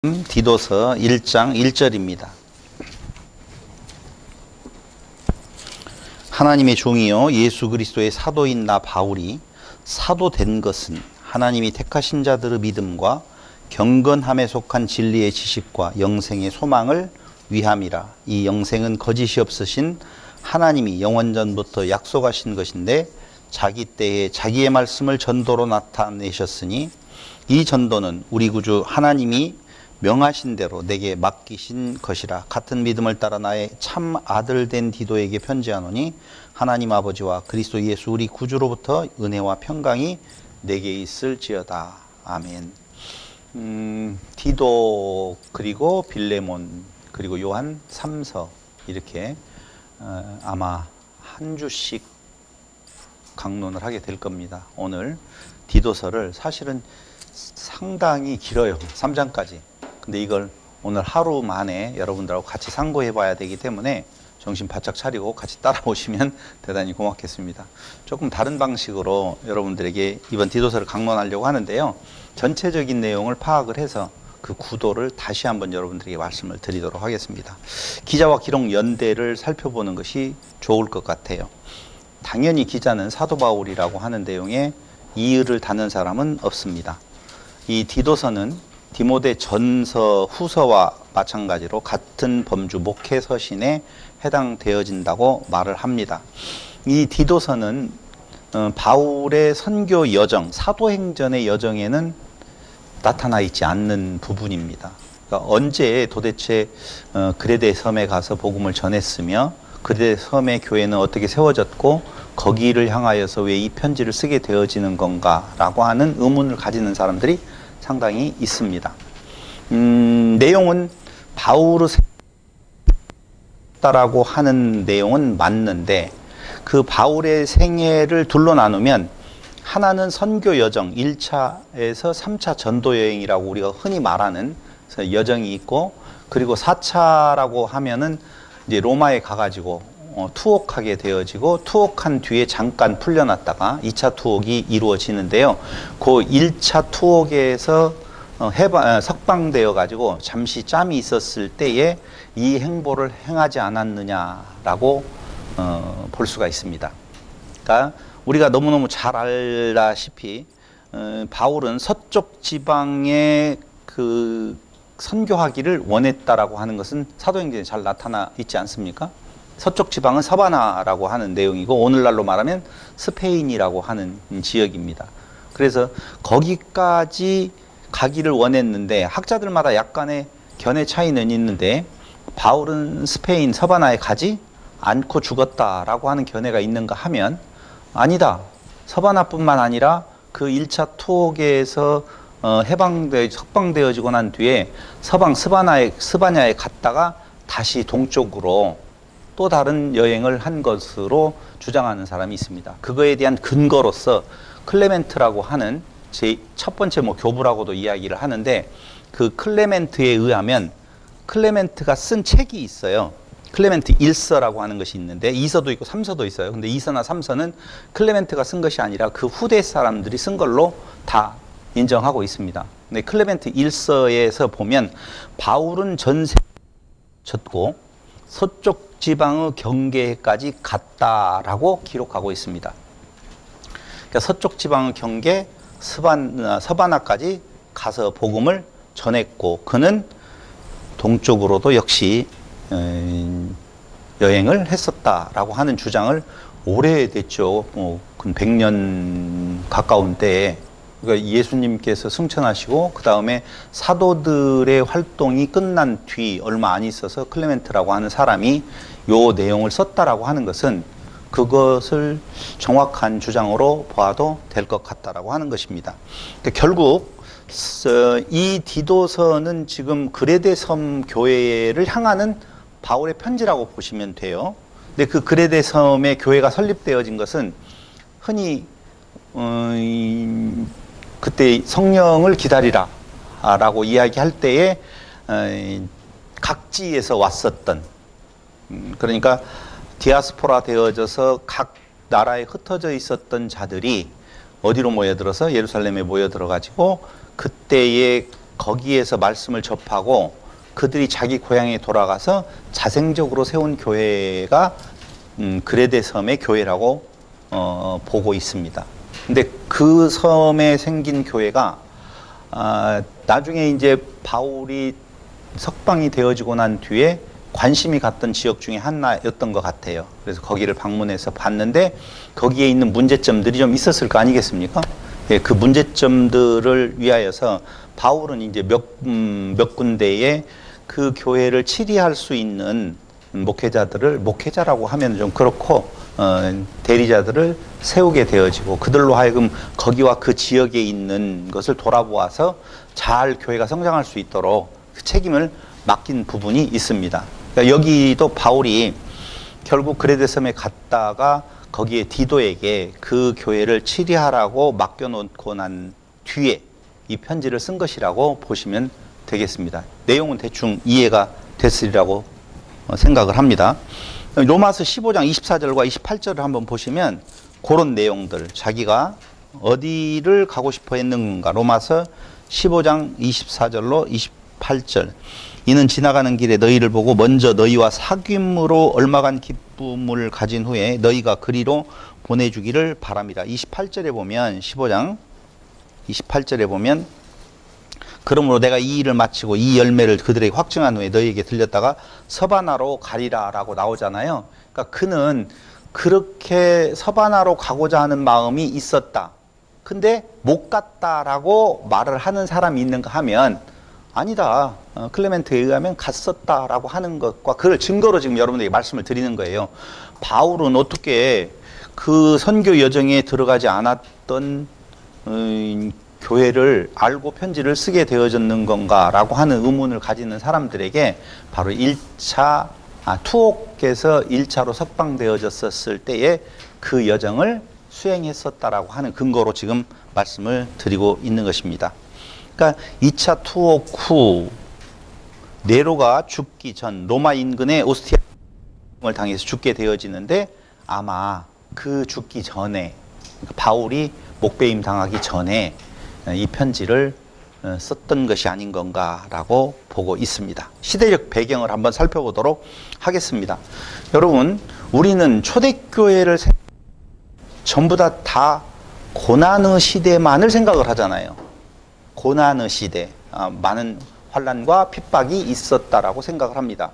디도서 1장 1절입니다. 하나님의 종이요 예수 그리스도의 사도인 나 바울이 사도된 것은 하나님이 택하신 자들의 믿음과 경건함에 속한 진리의 지식과 영생의 소망을 위함이라. 이 영생은 거짓이 없으신 하나님이 영원전부터 약속하신 것인데 자기 때에 자기의 말씀을 전도로 나타내셨으니 이 전도는 우리 구주 하나님이 명하신 대로 내게 맡기신 것이라. 같은 믿음을 따라 나의 참 아들 된 디도에게 편지하노니 하나님 아버지와 그리스도 예수 우리 구주로부터 은혜와 평강이 내게 있을지어다. 아멘. 디도 그리고 빌레몬 그리고 요한 3서 이렇게 아마 한 주씩 강론을 하게 될 겁니다. 오늘 디도서를 사실은 상당히 길어요. 3장까지. 근데 이걸 오늘 하루 만에 여러분들하고 같이 상고해 봐야 되기 때문에 정신 바짝 차리고 같이 따라오시면 대단히 고맙겠습니다. 조금 다른 방식으로 여러분들에게 이번 디도서를 강론하려고 하는데요. 전체적인 내용을 파악을 해서 그 구도를 다시 한번 여러분들에게 말씀을 드리도록 하겠습니다. 기자와 기록 연대를 살펴보는 것이 좋을 것 같아요. 당연히 기자는 사도 바울이라고 하는 내용에 이의를 다는 사람은 없습니다. 이 디도서는 디모데 전서 후서와 마찬가지로 같은 범주 목회 서신에 해당되어진다고 말을 합니다. 이 디도서는 바울의 선교 여정, 사도행전의 여정에는 나타나 있지 않는 부분입니다. 그러니까 언제 도대체 그레데 섬에 가서 복음을 전했으며 그레데 섬의 교회는 어떻게 세워졌고 거기를 향하여서 왜 이 편지를 쓰게 되어지는 건가라고 하는 의문을 가지는 사람들이 상당히 있습니다. 내용은 바울의 생애라고 하는 내용은 맞는데 그 바울의 생애를 둘로 나누면 하나는 선교 여정 1차에서 3차 전도 여행이라고 우리가 흔히 말하는 여정이 있고, 그리고 4차라고 하면은 이제 로마에 가가지고 투옥하게 되어지고 투옥한 뒤에 잠깐 풀려났다가 2차 투옥이 이루어지는데요. 그 1차 투옥에서 석방되어 가지고 잠시 짬이 있었을 때에 이 행보를 행하지 않았느냐라고 볼 수가 있습니다. 그러니까 우리가 너무너무 잘 알다시피 바울은 서쪽 지방에 그 선교하기를 원했다라고 하는 것은 사도행전에 잘 나타나 있지 않습니까? 서쪽 지방은 서바나라고 하는 내용이고 오늘날로 말하면 스페인이라고 하는 지역입니다. 그래서 거기까지 가기를 원했는데 학자들마다 약간의 견해 차이는 있는데 바울은 스페인 서바나에 가지 않고 죽었다라고 하는 견해가 있는가 하면 아니다. 서바나뿐만 아니라 그 1차 투옥에서 석방되어지고 난 뒤에 서방 스바냐에 갔다가 다시 동쪽으로 또 다른 여행을 한 것으로 주장하는 사람이 있습니다. 그거에 대한 근거로서 클레멘트라고 하는 제 첫 번째 교부라고도 이야기를 하는데 그 클레멘트에 의하면 클레멘트가 쓴 책이 있어요. 클레멘트 1서라고 하는 것이 있는데 2서도 있고 3서도 있어요. 근데 2서나 3서는 클레멘트가 쓴 것이 아니라 그 후대 사람들이 쓴 걸로 다 인정하고 있습니다. 근데 클레멘트 1서에서 보면 바울은 전세 졌고 서쪽 지방의 경계까지 갔다라고 기록하고 있습니다. 그러니까 서쪽 지방의 경계 서바나까지 가서 복음을 전했고 그는 동쪽으로도 역시 여행을 했었다라고 하는 주장을 오래됐죠. 100년 가까운 때에 그러니까 예수님께서 승천하시고 그 다음에 사도들의 활동이 끝난 뒤 얼마 안 있어서 클레멘트라고 하는 사람이 요 내용을 썼다라고 하는 것은 그것을 정확한 주장으로 봐도 될 것 같다라고 하는 것입니다. 그러니까 결국 이 디도서는 지금 그레데 섬 교회를 향하는 바울의 편지라고 보시면 돼요. 근데 그 그레데 섬의 교회가 설립되어진 것은 흔히 그때 성령을 기다리라 라고 이야기할 때에 각지에서 왔었던 그러니까 디아스포라 되어져서 각 나라에 흩어져 있었던 자들이 어디로 모여들어서 예루살렘에 모여들어 가지고 그때의 거기에서 말씀을 접하고 그들이 자기 고향에 돌아가서 자생적으로 세운 교회가 그레데 섬의 교회라고 보고 있습니다. 근데 그 섬에 생긴 교회가 나중에 이제 바울이 석방이 되어지고 난 뒤에 관심이 갔던 지역 중에 하나였던 것 같아요. 그래서 거기를 방문해서 봤는데 거기에 있는 문제점들이 좀 있었을 거 아니겠습니까? 예, 그 문제점들을 위하여서 바울은 이제 몇 군데에 그 교회를 치리할 수 있는 목회자라고 하면 좀 그렇고 대리자들을 세우게 되어지고 그들로 하여금 거기와 그 지역에 있는 것을 돌아보아서 잘 교회가 성장할 수 있도록 그 책임을 맡긴 부분이 있습니다. 그러니까 여기도 바울이 결국 그레데 섬에 갔다가 거기에 디도에게 그 교회를 치리하라고 맡겨놓고 난 뒤에 이 편지를 쓴 것이라고 보시면 되겠습니다. 내용은 대충 이해가 됐으리라고 생각을 합니다. 로마서 15장 24절과 28절을 한번 보시면 그런 내용들, 자기가 어디를 가고 싶어 했는가. 로마서 15장 24절로 28절. 이는 지나가는 길에 너희를 보고 먼저 너희와 사귐으로 얼마간 기쁨을 가진 후에 너희가 그리로 보내주기를 바랍니다. 28절에 보면 15장 28절에 보면 그러므로 내가 이 일을 마치고 이 열매를 그들에게 확증한 후에 너희에게 들렸다가 서바나로 가리라 라고 나오잖아요. 그러니까 그는 그렇게 서바나로 가고자 하는 마음이 있었다. 근데 못 갔다라고 말을 하는 사람이 있는가 하면 아니다. 클레멘트에 의하면 갔었다라고 하는 것과 그걸 증거로 지금 여러분들에게 말씀을 드리는 거예요. 바울은 어떻게 그 선교 여정에 들어가지 않았던 교회를 알고 편지를 쓰게 되어졌는 건가라고 하는 의문을 가지는 사람들에게 바로 투옥에서 1차로 석방되어졌을 때에 그 여정을 수행했었다라고 하는 근거로 지금 말씀을 드리고 있는 것입니다. 그러니까 2차 투옥 후 네로가 죽기 전 로마 인근의 오스티아를 당해서 죽게 되어지는데 아마 그 죽기 전에 바울이 목배임 당하기 전에 이 편지를 썼던 것이 아닌 건가라고 보고 있습니다. 시대적 배경을 한번 살펴보도록 하겠습니다. 여러분, 우리는 초대교회를 전부 다 고난의 시대만을 생각을 하잖아요. 고난의 시대, 많은 환난과 핍박이 있었다라고 생각을 합니다.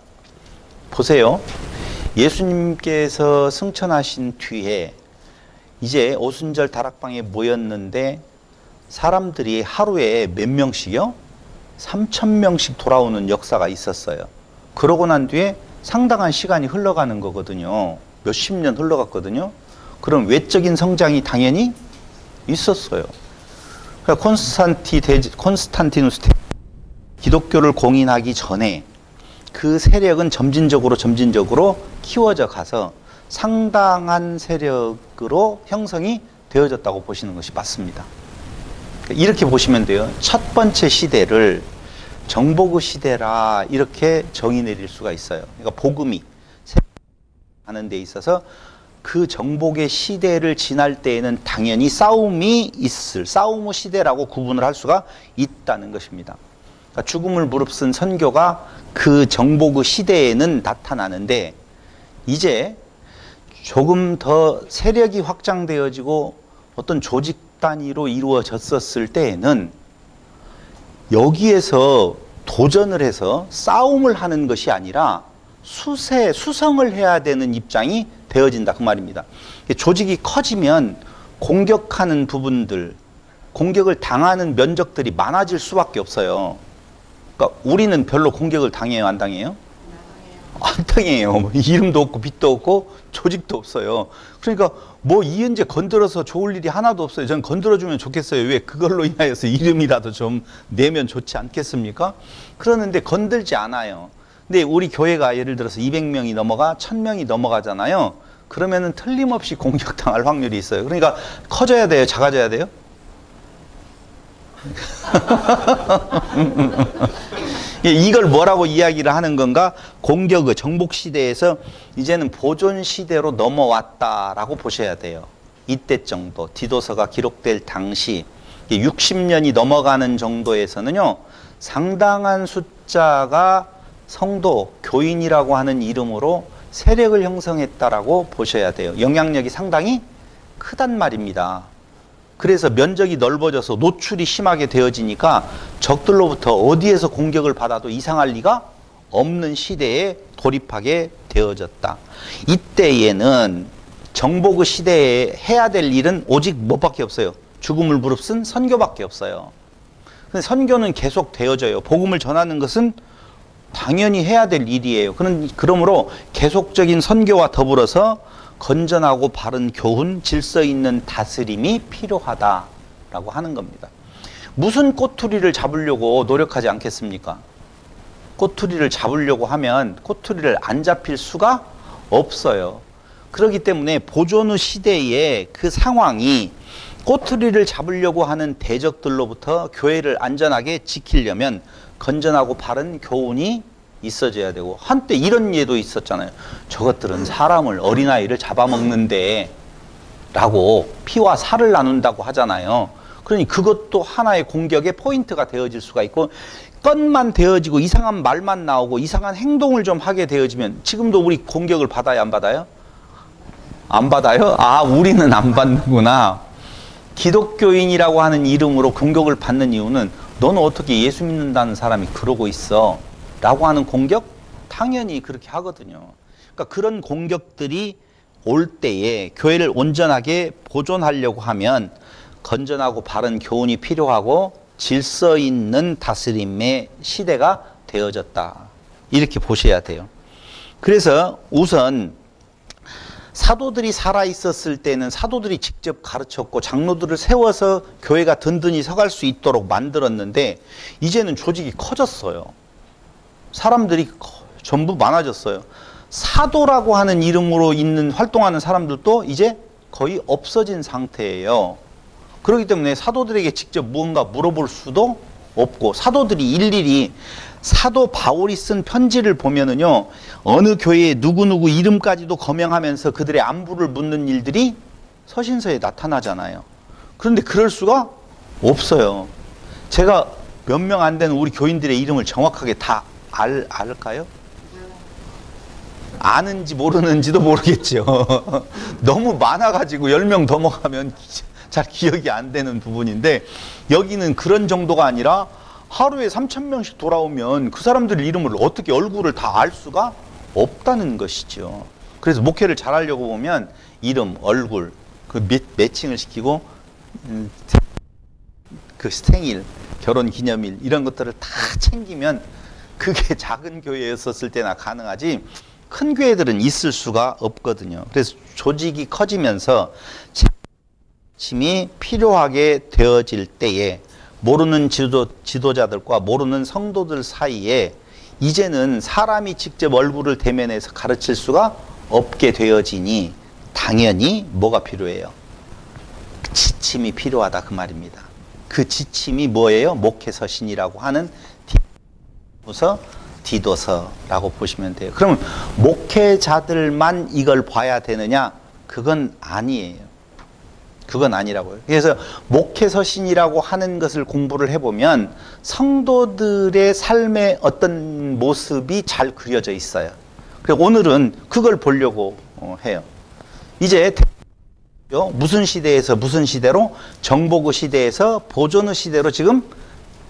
보세요. 예수님께서 승천하신 뒤에 이제 오순절 다락방에 모였는데 사람들이 하루에 몇 명씩요? 3,000명씩 돌아오는 역사가 있었어요. 그러고 난 뒤에 상당한 시간이 흘러가는 거거든요. 몇십 년 흘러갔거든요. 그럼 외적인 성장이 당연히 있었어요. 그러니까 콘스탄티누스 기독교를 공인하기 전에 그 세력은 점진적으로 키워져 가서 상당한 세력으로 형성이 되어졌다고 보시는 것이 맞습니다. 이렇게 보시면 돼요. 첫 번째 시대를 정복의 시대라 이렇게 정의 내릴 수가 있어요. 그러니까 복음이 하는 데 있어서 그 정복의 시대를 지날 때에는 당연히 싸움의 시대라고 구분을 할 수가 있다는 것입니다. 그러니까 죽음을 무릅쓴 선교가 그 정복의 시대에는 나타나는데 이제 조금 더 세력이 확장되어지고 어떤 조직 단위로 이루어졌었을 때에는 여기에서 도전을 해서 싸움을 하는 것이 아니라 수성을 해야 되는 입장이 되어진다 그 말입니다. 조직이 커지면 공격하는 부분들, 공격을 당하는 면적들이 많아질 수밖에 없어요. 그러니까 우리는 별로 공격을 당해요, 안 당해요? 안 당해요. 이름도 없고 빛도 없고 조직도 없어요. 그러니까 뭐 이은재 건드려서 좋을 일이 하나도 없어요. 전 건드려주면 좋겠어요. 왜? 그걸로 인하여서 이름이라도 좀 내면 좋지 않겠습니까? 그러는데 건들지 않아요. 근데 우리 교회가 예를 들어서 200명이 넘어가 1000명이 넘어가잖아요. 그러면은 틀림없이 공격당할 확률이 있어요. 그러니까 커져야 돼요? 작아져야 돼요? 이걸 뭐라고 이야기를 하는 건가? 공격의 정복 시대에서 이제는 보존 시대로 넘어왔다라고 보셔야 돼요. 이때 정도, 디도서가 기록될 당시 60년이 넘어가는 정도에서는요, 상당한 숫자가 성도, 교인이라고 하는 이름으로 세력을 형성했다라고 보셔야 돼요. 영향력이 상당히 크단 말입니다. 그래서 면적이 넓어져서 노출이 심하게 되어지니까 적들로부터 어디에서 공격을 받아도 이상할 리가 없는 시대에 돌입하게 되어졌다. 이때에는 정복 시대에 해야 될 일은 오직 뭐밖에 없어요? 죽음을 무릅쓴 선교밖에 없어요. 근데 선교는 계속 되어져요. 복음을 전하는 것은 당연히 해야 될 일이에요. 그러므로 계속적인 선교와 더불어서 건전하고 바른 교훈, 질서 있는 다스림이 필요하다라고 하는 겁니다. 무슨 꼬투리를 잡으려고 노력하지 않겠습니까? 꼬투리를 잡으려고 하면 꼬투리를 안 잡힐 수가 없어요. 그렇기 때문에 보존의 시대의 그 상황이 꼬투리를 잡으려고 하는 대적들로부터 교회를 안전하게 지키려면 건전하고 바른 교훈이 있어져야 되고, 한때 이런 예도 있었잖아요. 저것들은 사람을, 어린아이를 잡아먹는데 라고 피와 살을 나눈다고 하잖아요. 그러니 그것도 하나의 공격의 포인트가 되어질 수가 있고, 건만 되어지고 이상한 말만 나오고 이상한 행동을 좀 하게 되어지면, 지금도 우리 공격을 받아요, 안 받아요? 안 받아요? 아, 우리는 안 받는구나. 기독교인이라고 하는 이름으로 공격을 받는 이유는 너는 어떻게 예수 믿는다는 사람이 그러고 있어? 라고 하는 공격? 당연히 그렇게 하거든요. 그러니까 그런 공격들이 올 때에 교회를 온전하게 보존하려고 하면 건전하고 바른 교훈이 필요하고 질서 있는 다스림의 시대가 되어졌다. 이렇게 보셔야 돼요. 그래서 우선 사도들이 살아있었을 때는 사도들이 직접 가르쳤고 장로들을 세워서 교회가 든든히 서갈 수 있도록 만들었는데, 이제는 조직이 커졌어요. 사람들이 전부 많아졌어요. 사도라고 하는 이름으로 있는 활동하는 사람들도 이제 거의 없어진 상태예요. 그렇기 때문에 사도들에게 직접 무언가 물어볼 수도 없고, 사도들이 일일이 사도 바울이 쓴 편지를 보면은요, 어느 교회에 누구누구 이름까지도 거명하면서 그들의 안부를 묻는 일들이 서신서에 나타나잖아요. 그런데 그럴 수가 없어요. 제가 몇 명 안 되는 우리 교인들의 이름을 정확하게 다 알까요? 아는지 모르는지도 모르겠죠. 너무 많아가지고 10명 넘어가면 잘 기억이 안 되는 부분인데, 여기는 그런 정도가 아니라 하루에 3,000명씩 돌아오면 그 사람들 이름을 어떻게, 얼굴을 다 알 수가 없다는 것이죠. 그래서 목회를 잘하려고 보면 이름, 얼굴, 그 매칭을 시키고 그 생일, 결혼 기념일 이런 것들을 다 챙기면 그게 작은 교회였었을 때나 가능하지, 큰 교회들은 있을 수가 없거든요. 그래서 조직이 커지면서 책임이 필요하게 되어질 때에 모르는 지도자들과 모르는 성도들 사이에 이제는 사람이 직접 얼굴을 대면해서 가르칠 수가 없게 되어지니 당연히 뭐가 필요해요? 지침이 필요하다, 그 말입니다. 그 지침이 뭐예요? 목회서신이라고 하는 디도서라고 보시면 돼요. 그러면 목회자들만 이걸 봐야 되느냐? 그건 아니에요. 그건 아니라고요. 그래서 목회서신이라고 하는 것을 공부를 해보면 성도들의 삶의 어떤 모습이 잘 그려져 있어요. 그래서 오늘은 그걸 보려고 해요. 이제 무슨 시대에서 무슨 시대로, 정복의 시대에서 보존의 시대로 지금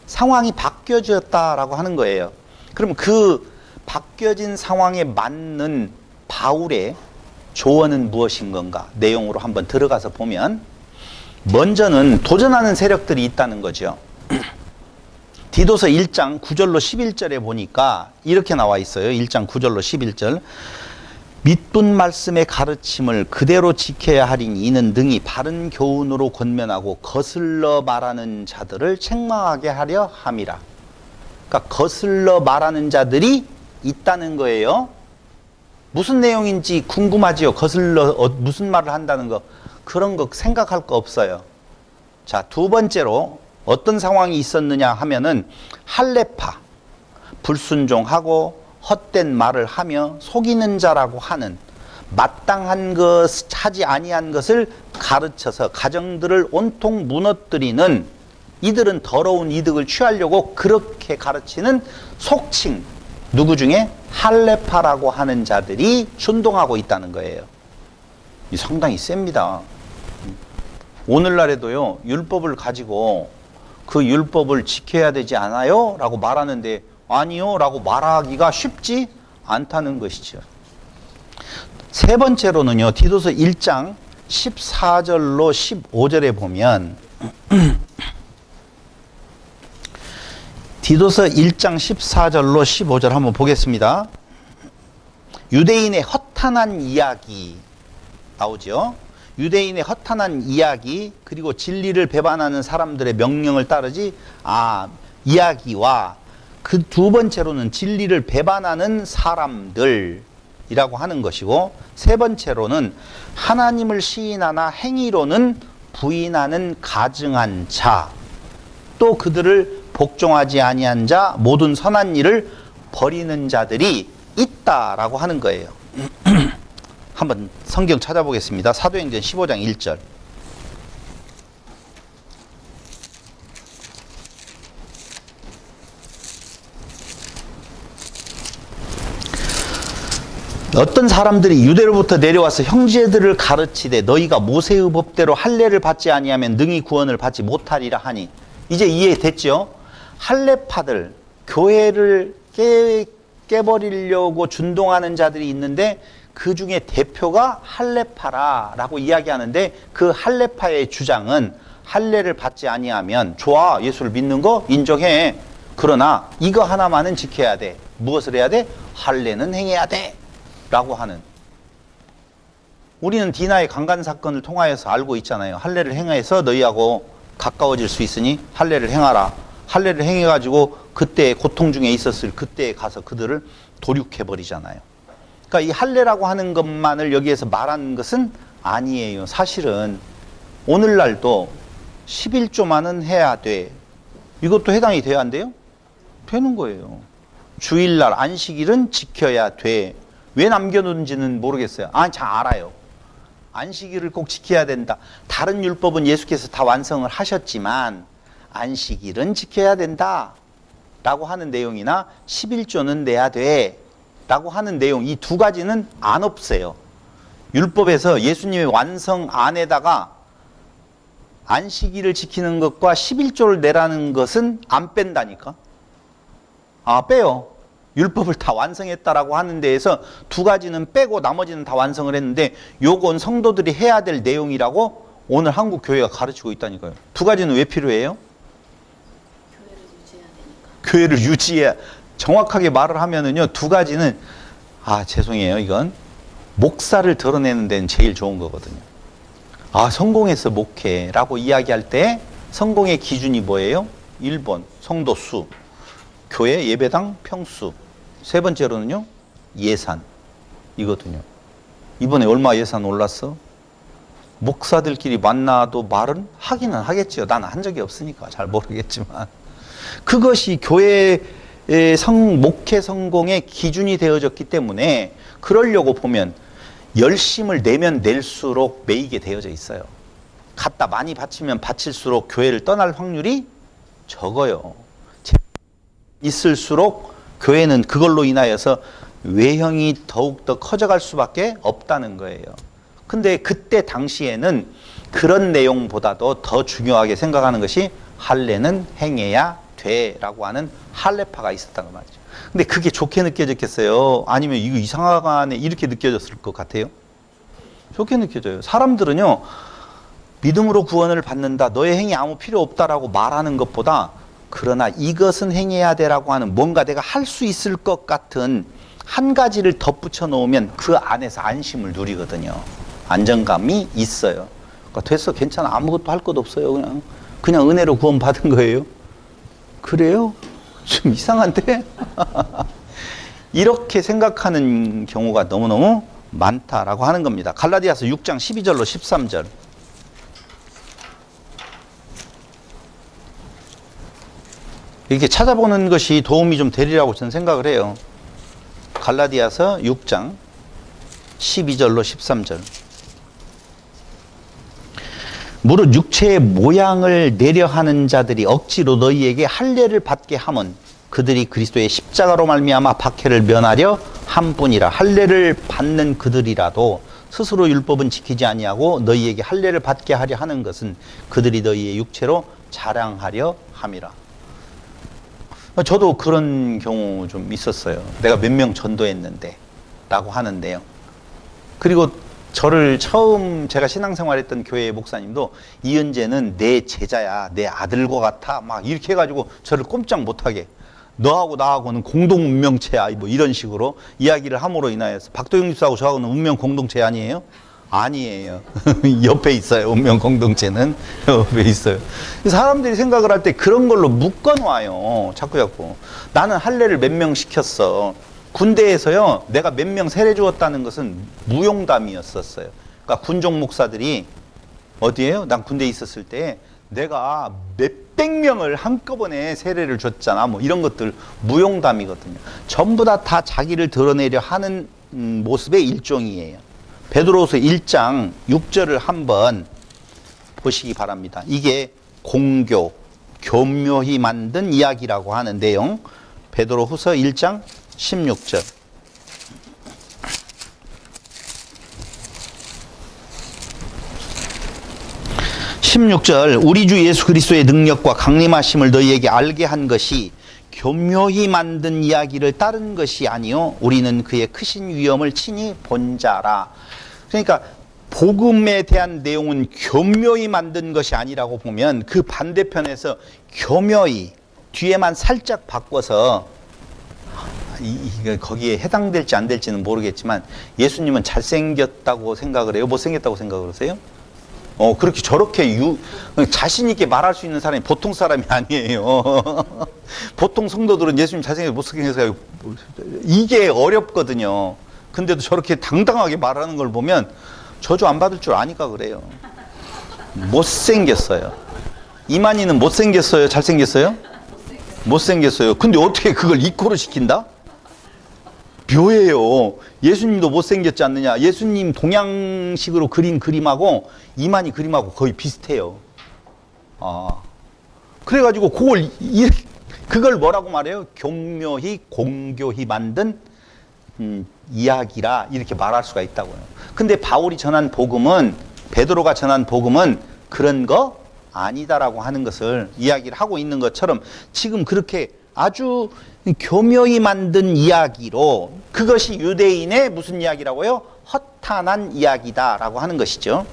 상황이 바뀌어졌다라고 하는 거예요. 그럼 그 바뀌어진 상황에 맞는 바울의 조언은 무엇인 건가? 내용으로 한번 들어가서 보면, 먼저는 도전하는 세력들이 있다는 거죠. 디도서 1장 9절로 11절에 보니까 이렇게 나와 있어요. 1장 9절로 11절. 믿분 말씀의 가르침을 그대로 지켜야 하리니 이는 능히 바른 교훈으로 권면하고 거슬러 말하는 자들을 책망하게 하려 함이라. 그러니까 거슬러 말하는 자들이 있다는 거예요. 무슨 내용인지 궁금하지요? 거슬러 무슨 말을 한다는 거. 그런 거 생각할 거 없어요. 자, 두 번째로 어떤 상황이 있었느냐 하면은 할례파, 불순종하고 헛된 말을 하며 속이는 자라고 하는, 마땅한 것 하지 아니한 것을 가르쳐서 가정들을 온통 무너뜨리는 이들은 더러운 이득을 취하려고 그렇게 가르치는 속칭 누구 중에 할레파라고 하는 자들이 준동하고 있다는 거예요. 이 상당히 셉니다. 오늘날에도요, 율법을 가지고 그 율법을 지켜야 되지 않아요? 라고 말하는데 아니요 라고 말하기가 쉽지 않다는 것이죠. 세 번째로는요, 디도서 1장 14절로 15절에 보면 디도서 1장 14절로 15절 한번 보겠습니다. 유대인의 허탄한 이야기 나오죠. 유대인의 허탄한 이야기, 그리고 진리를 배반하는 사람들의 명령을 따르지 이야기와 그 두 번째로는 진리를 배반하는 사람들이라고 하는 것이고, 세 번째로는 하나님을 시인하나 행위로는 부인하는 가증한 자, 또 그들을 복종하지 아니한 자, 모든 선한 일을 버리는 자들이 있다라고 하는 거예요. 한번 성경 찾아보겠습니다. 사도행전 15장 1절. 어떤 사람들이 유대로부터 내려와서 형제들을 가르치되 너희가 모세의 법대로 할례를 받지 아니하면 능히 구원을 받지 못하리라 하니. 이제 이해됐죠? 할례파들, 교회를 깨버리려고 준동하는 자들이 있는데 그 중에 대표가 할례파라고 이야기하는데, 그 할례파의 주장은 할례를 받지 아니하면 좋아, 예수를 믿는 거 인정해. 그러나 이거 하나만은 지켜야 돼. 무엇을 해야 돼? 할례는 행해야 돼 라고 하는. 우리는 디나의 강간 사건을 통하여서 알고 있잖아요. 할례를 행해서 너희하고 가까워질 수 있으니 할례를 행하라. 할례를 행해가지고 그때 고통 중에 있었을 그때에 가서 그들을 도륙해버리잖아요. 그러니까 이 할례라고 하는 것만을 여기에서 말하는 것은 아니에요. 사실은 오늘날도 11조만은 해야 돼. 이것도 해당이 돼야 안 돼요? 되는 거예요. 주일날 안식일은 지켜야 돼. 왜 남겨놓은지는 모르겠어요. 잘 알아요. 안식일을 꼭 지켜야 된다. 다른 율법은 예수께서 다 완성을 하셨지만 안식일은 지켜야 된다 라고 하는 내용이나 11조는 내야 돼 라고 하는 내용, 이 두 가지는 안 없어요. 율법에서 예수님의 완성 안에다가 안식일을 지키는 것과 11조를 내라는 것은 안 뺀다니까. 빼요. 율법을 다 완성했다라고 하는 데에서 두 가지는 빼고 나머지는 다 완성을 했는데, 요건 성도들이 해야 될 내용이라고 오늘 한국 교회가 가르치고 있다니까요. 두 가지는 왜 필요해요? 교회를 유지해야. 정확하게 말을 하면은요, 두 가지는 죄송해요, 이건 목사를 드러내는 데는 제일 좋은 거거든요. 성공해서 목회라고 이야기할 때 성공의 기준이 뭐예요? 1번 성도 수, 교회 예배당 평수, 세 번째로는요 예산 이거든요. 이번에 얼마 예산 올랐어? 목사들끼리 만나도 말은 하기는 하겠지요. 나는 한 적이 없으니까 잘 모르겠지만 그것이 교회의 목회 성공의 기준이 되어졌기 때문에, 그러려고 보면 열심을 내면 낼수록 매이게 되어져 있어요. 갖다 많이 바치면 바칠수록 교회를 떠날 확률이 적어요. 있을수록 교회는 그걸로 인하여서 외형이 더욱더 커져갈 수밖에 없다는 거예요. 근데 그때 당시에는 그런 내용보다도 더 중요하게 생각하는 것이 할례는 행해야 돼 라고 하는 할례파가 있었다는 말이죠. 근데 그게 좋게 느껴졌겠어요? 아니면 이거 이상하네 이렇게 느껴졌을 것 같아요? 좋게 느껴져요. 사람들은요, 믿음으로 구원을 받는다, 너의 행위 아무 필요 없다라고 말하는 것보다, 그러나 이것은 행해야 돼라고 하는 뭔가 내가 할 수 있을 것 같은 한 가지를 덧붙여 놓으면 그 안에서 안심을 누리거든요. 안정감이 있어요. 그러니까 됐어, 괜찮아, 아무것도 할 것 없어요, 그냥 은혜로 구원 받은 거예요. 그래요? 좀 이상한데? 이렇게 생각하는 경우가 너무너무 많다라고 하는 겁니다. 갈라디아서 6장 12절로 13절. 이렇게 찾아보는 것이 도움이 좀 되리라고 저는 생각을 해요. 갈라디아서 6장 12절로 13절. 무릇 육체의 모양을 내려 하는 자들이 억지로 너희에게 할례를 받게 함은 그들이 그리스도의 십자가로 말미암아 박해를 면하려 함뿐이라. 할례를 받는 그들이라도 스스로 율법은 지키지 아니하고 너희에게 할례를 받게 하려 하는 것은 그들이 너희의 육체로 자랑하려 함이라. 저도 그런 경우 좀 있었어요. 내가 몇 명 전도했는데 라고 하는데요. 그리고 저를 처음 제가 신앙생활했던 교회의 목사님도 이은재는 내 제자야, 내 아들과 같아 막 이렇게 해가지고 저를 꼼짝 못하게, 너하고 나하고는 공동 운명체야 뭐 이런 식으로 이야기를 함으로 인하여서, 박도영 집사하고 저하고는 운명 공동체 아니에요? 아니에요. 옆에 있어요. 운명 공동체는 옆에 있어요. 사람들이 생각을 할 때 그런 걸로 묶어놔요. 자꾸 나는 할례를 몇 명 시켰어. 군대에서요, 내가 몇 명 세례 주었다는 것은 무용담이었었어요. 그러니까 군종 목사들이 어디에요? 난 군대에 있었을 때 내가 몇백 명을 한꺼번에 세례를 줬잖아. 뭐 이런 것들 무용담이거든요. 전부 다 자기를 드러내려 하는 모습의 일종이에요. 베드로후서 1장 6절을 한번 보시기 바랍니다. 이게 공교, 교묘히 만든 이야기라고 하는 내용. 베드로후서 1장 16절. 우리 주 예수 그리스도의 능력과 강림하심을 너희에게 알게 한 것이 교묘히 만든 이야기를 따른 것이 아니요 우리는 그의 크신 위엄을 친히 본 자라. 그러니까 복음에 대한 내용은 교묘히 만든 것이 아니라고 보면, 그 반대편에서 교묘히 뒤에만 살짝 바꿔서 거기에 해당될지 안 될지는 모르겠지만 예수님은 잘생겼다고 생각을 해요? 못생겼다고 생각을 하세요? 그렇게 저렇게 자신 있게 말할 수 있는 사람이 보통 사람이 아니에요. 보통 성도들은 예수님 잘생겨서 못생겨서 이게 어렵거든요. 근데도 저렇게 당당하게 말하는 걸 보면 저주 안 받을 줄 아니까 그래요. 못생겼어요. 이만희는 못생겼어요? 잘생겼어요? 못생겼어요. 근데 어떻게 그걸 이코로 시킨다? 묘해요. 예수님도 못생겼지 않느냐. 예수님 동양식으로 그린 그림하고 이만희 그림하고 거의 비슷해요. 그래가지고 그걸 뭐라고 말해요? 교묘히 공교히 만든 이야기라 이렇게 말할 수가 있다고요. 근데 바울이 전한 복음은, 베드로가 전한 복음은 그런 거 아니다라고 하는 것을 이야기를 하고 있는 것처럼, 지금 그렇게 아주 교묘히 만든 이야기로, 그것이 유대인의 무슨 이야기라고요? 허탄한 이야기다라고 하는 것이죠.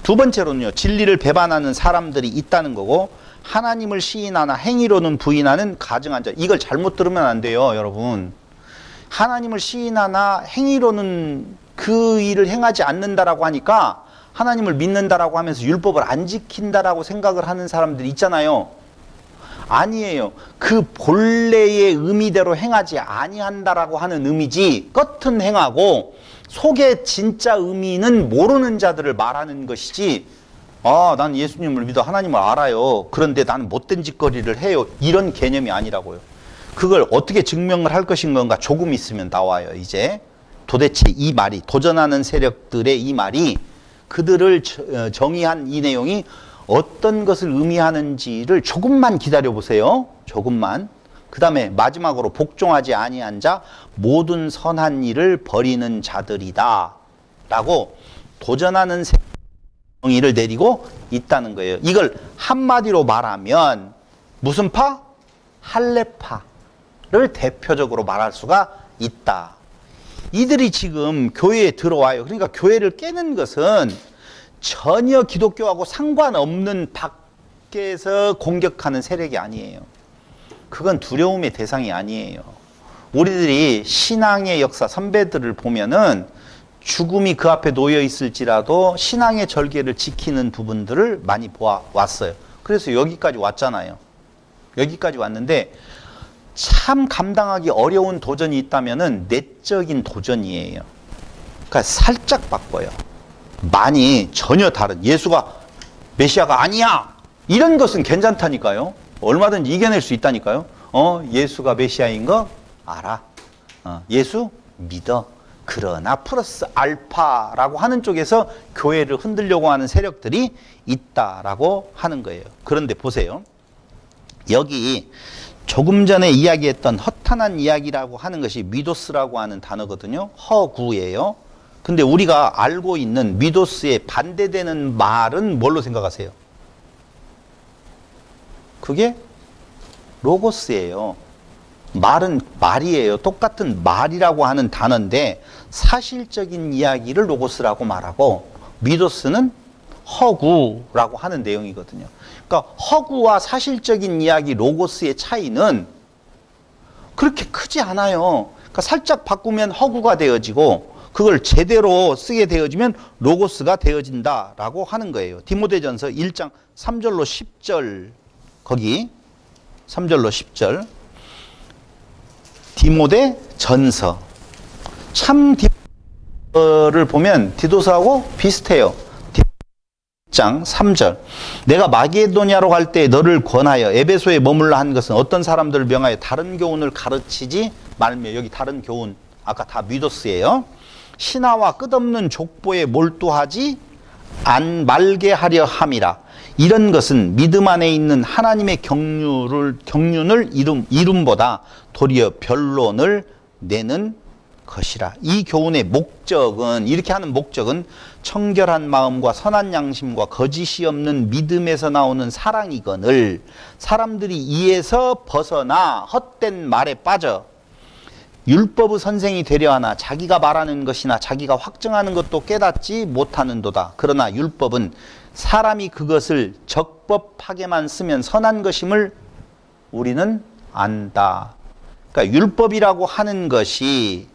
두 번째로는요, 진리를 배반하는 사람들이 있다는 거고, 하나님을 시인하나 행위로는 부인하는 가증한 자. 이걸 잘못 들으면 안 돼요, 여러분. 하나님을 시인하나 행위로는 그 일을 행하지 않는다라고 하니까 하나님을 믿는다라고 하면서 율법을 안 지킨다라고 생각을 하는 사람들이 있잖아요. 아니에요. 그 본래의 의미대로 행하지 아니한다라고 하는 의미지, 겉은 행하고 속의 진짜 의미는 모르는 자들을 말하는 것이지, 난 예수님을 믿어 하나님을 알아요. 그런데 나는 못된 짓거리를 해요. 이런 개념이 아니라고요. 그걸 어떻게 증명을 할 것인 건가 조금 있으면 나와요. 이제 도대체 이 말이, 도전하는 세력들의 이 말이, 그들을 정의한 이 내용이 어떤 것을 의미하는지를 조금만 기다려 보세요. 조금만. 그 다음에 마지막으로 복종하지 아니한 자 모든 선한 일을 버리는 자들이다 라고 도전하는 정의를 내리고 있다는 거예요. 이걸 한마디로 말하면 무슨 파? 할례파를 대표적으로 말할 수가 있다. 이들이 지금 교회에 들어와요. 그러니까 교회를 깨는 것은 전혀 기독교하고 상관없는 밖에서 공격하는 세력이 아니에요. 그건 두려움의 대상이 아니에요. 우리들이 신앙의 역사, 선배들을 보면은 죽음이 그 앞에 놓여 있을지라도 신앙의 절개를 지키는 부분들을 많이 보아왔어요. 그래서 여기까지 왔잖아요. 여기까지 왔는데 참 감당하기 어려운 도전이 있다면은 내적인 도전이에요. 그러니까 살짝 바꿔요. 많이 전혀 다른, 예수가 메시아가 아니야 이런 것은 괜찮다니까요. 얼마든지 이겨낼 수 있다니까요. 예수가 메시아인 거 알아. 예수 믿어. 그러나 플러스 알파라고 하는 쪽에서 교회를 흔들려고 하는 세력들이 있다라고 하는 거예요. 그런데 보세요. 여기 조금 전에 이야기했던 허탄한 이야기라고 하는 것이 미도스라고 하는 단어거든요. 허구예요. 근데 우리가 알고 있는 미도스에 반대되는 말은 뭘로 생각하세요? 그게 로고스예요. 말은 말이에요. 똑같은 말이라고 하는 단어인데 사실적인 이야기를 로고스라고 말하고 미도스는 허구라고 하는 내용이거든요. 그러니까 허구와 사실적인 이야기 로고스의 차이는 그렇게 크지 않아요. 그러니까 살짝 바꾸면 허구가 되어지고 그걸 제대로 쓰게 되어지면 로고스가 되어진다라고 하는 거예요. 디모데전서 1장 3절로 10절 거기 3절로 10절 디모데전서 참 디모데를 보면 디도서하고 비슷해요. 1장 3절 내가 마게도냐로 갈 때 너를 권하여 에베소에 머물러 한 것은 어떤 사람들을 명하여 다른 교훈을 가르치지 말며 여기 다른 교훈 아까 다 미도스예요. 신하와 끝없는 족보에 몰두하지 말게 하려 함이라. 이런 것은 믿음 안에 있는 하나님의 경륜을 이룸보다 도리어 변론을 내는 것이라. 이 교훈의 목적은 이렇게 하는 목적은 청결한 마음과 선한 양심과 거짓이 없는 믿음에서 나오는 사랑이거늘 사람들이 이에서 벗어나 헛된 말에 빠져 율법의 선생이 되려 하나 자기가 말하는 것이나 자기가 확증하는 것도 깨닫지 못하는도다. 그러나 율법은 사람이 그것을 적법하게만 쓰면 선한 것임을 우리는 안다. 그러니까 율법이라고 하는 것이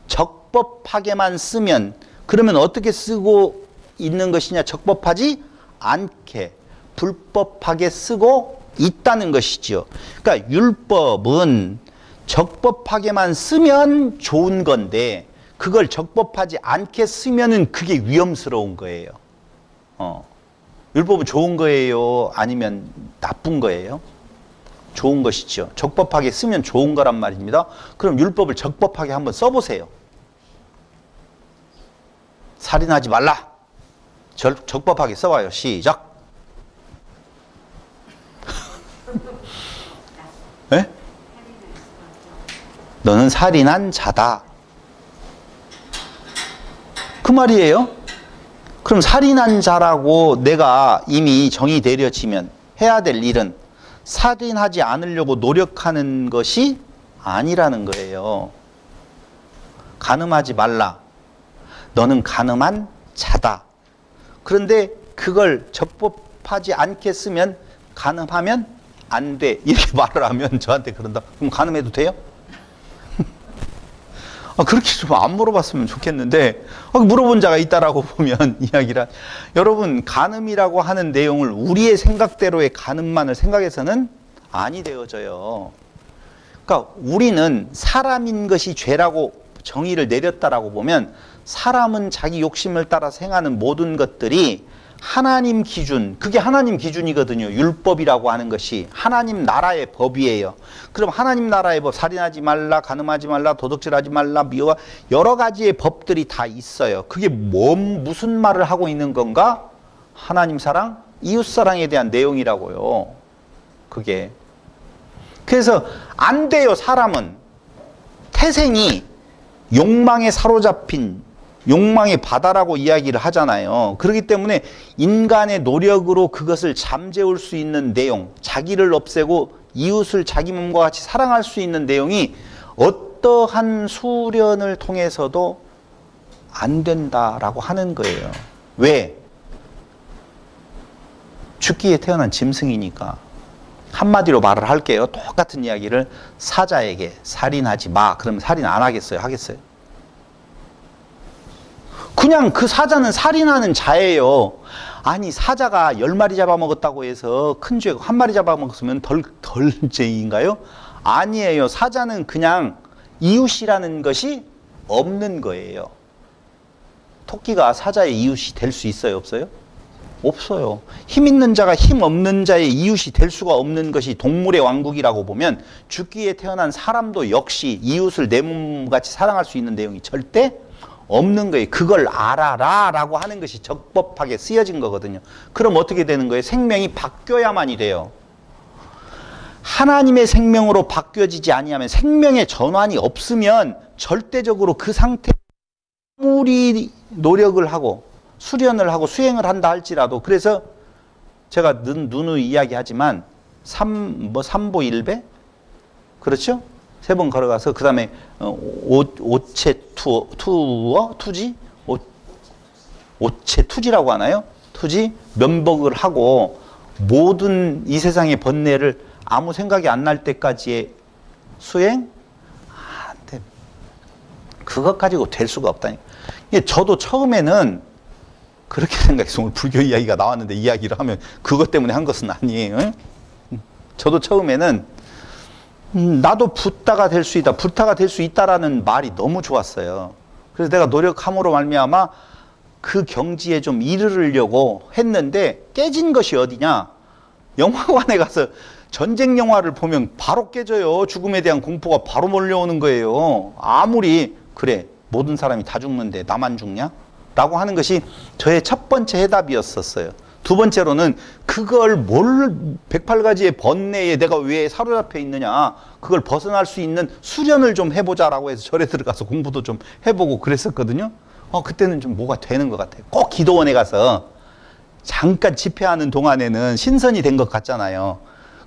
적법하게만 쓰면 그러면 어떻게 쓰고 있는 것이냐? 적법하지 않게 불법하게 쓰고 있다는 것이죠. 그러니까 율법은 적법하게만 쓰면 좋은 건데 그걸 적법하지 않게 쓰면은 그게 위험스러운 거예요. 율법은 좋은 거예요? 아니면 나쁜 거예요? 좋은 것이죠. 적법하게 쓰면 좋은 거란 말입니다. 그럼 율법을 적법하게 한번 써보세요. 살인하지 말라. 적법하게 써봐요. 시작. 네? 너는 살인한 자다. 그 말이에요. 그럼 살인한 자라고 내가 이미 정의 내려지면 해야 될 일은 살인하지 않으려고 노력하는 것이 아니라는 거예요. 간음하지 말라. 너는 간음한 자다. 그런데 그걸 적법하지 않게 쓰면 간음하면 안 돼. 이렇게 말을 하면 저한테 그런다. 그럼 간음해도 돼요? 그렇게 좀 안 물어봤으면 좋겠는데 물어본 자가 있다라고 보면 이야기라. 여러분 간음이라고 하는 내용을 우리의 생각대로의 간음만을 생각해서는 아니 되어져요. 그러니까 우리는 사람인 것이 죄라고 정의를 내렸다라고 보면 사람은 자기 욕심을 따라서 행하는 모든 것들이 하나님 기준, 그게 하나님 기준이거든요. 율법이라고 하는 것이 하나님 나라의 법이에요. 그럼 하나님 나라의 법, 살인하지 말라, 간음하지 말라, 도둑질하지 말라, 미워하 여러 가지의 법들이 다 있어요. 그게 무슨 말을 하고 있는 건가? 하나님 사랑, 이웃 사랑에 대한 내용이라고요. 그게. 그래서 안 돼요. 사람은 태생이 욕망에 사로잡힌 욕망의 바다라고 이야기를 하잖아요. 그렇기 때문에 인간의 노력으로 그것을 잠재울 수 있는 내용, 자기를 없애고 이웃을 자기 몸과 같이 사랑할 수 있는 내용이 어떠한 수련을 통해서도 안 된다라고 하는 거예요. 왜? 죽기에 태어난 짐승이니까. 한마디로 말을 할게요. 똑같은 이야기를 사자에게 살인하지 마. 그러면 살인 안 하겠어요? 하겠어요? 그냥 그 사자는 살인하는 자예요. 아니 사자가 10마리 잡아먹었다고 해서 큰 죄고 1마리 잡아먹었으면 덜 죄인가요? 아니에요. 사자는 그냥 이웃이라는 것이 없는 거예요. 토끼가 사자의 이웃이 될 수 있어요? 없어요? 없어요. 힘 있는 자가 힘 없는 자의 이웃이 될 수가 없는 것이 동물의 왕국이라고 보면 죽기에 태어난 사람도 역시 이웃을 내 몸같이 사랑할 수 있는 내용이 절대 없는 거예요. 그걸 알아라 라고 하는 것이 적법하게 쓰여진 거거든요. 그럼 어떻게 되는 거예요? 생명이 바뀌어야만이 돼요. 하나님의 생명으로 바뀌어지지 아니하면, 생명의 전환이 없으면 절대적으로 그 상태, 아무리 노력을 하고 수련을 하고 수행을 한다 할지라도, 그래서 제가 누누이 이야기하지만 삼보 1배? 그렇죠? 3번 걸어가서 그 다음에 오체 투지? 오체 투지라고 하나요? 투지 면복을 하고 모든 이 세상의 번뇌를 아무 생각이 안 날 때까지의 수행? 안 돼. 그것 가지고 될 수가 없다니까. 저도 처음에는 그렇게 생각해서 오늘 불교 이야기가 나왔는데 이야기를 하면 그것 때문에 한 것은 아니에요. 저도 처음에는 나도 붓다가 될 수 있다, 불타가 될 수 있다라는 말이 너무 좋았어요. 그래서 내가 노력함으로 말미암아 그 경지에 좀 이르려고 했는데 깨진 것이 어디냐? 영화관에 가서 전쟁 영화를 보면 바로 깨져요. 죽음에 대한 공포가 바로 몰려오는 거예요. 아무리 그래 모든 사람이 다 죽는데 나만 죽냐? 라고 하는 것이 저의 첫 번째 해답이었었어요. 두 번째로는 그걸 108가지의 번뇌에 내가 왜 사로잡혀 있느냐, 그걸 벗어날 수 있는 수련을 좀 해보자라고 해서 절에 들어가서 공부도 좀 해보고 그랬었거든요. 그때는 좀 뭐가 되는 것 같아요. 꼭 기도원에 가서 잠깐 집회하는 동안에는 신선이 된 것 같잖아요.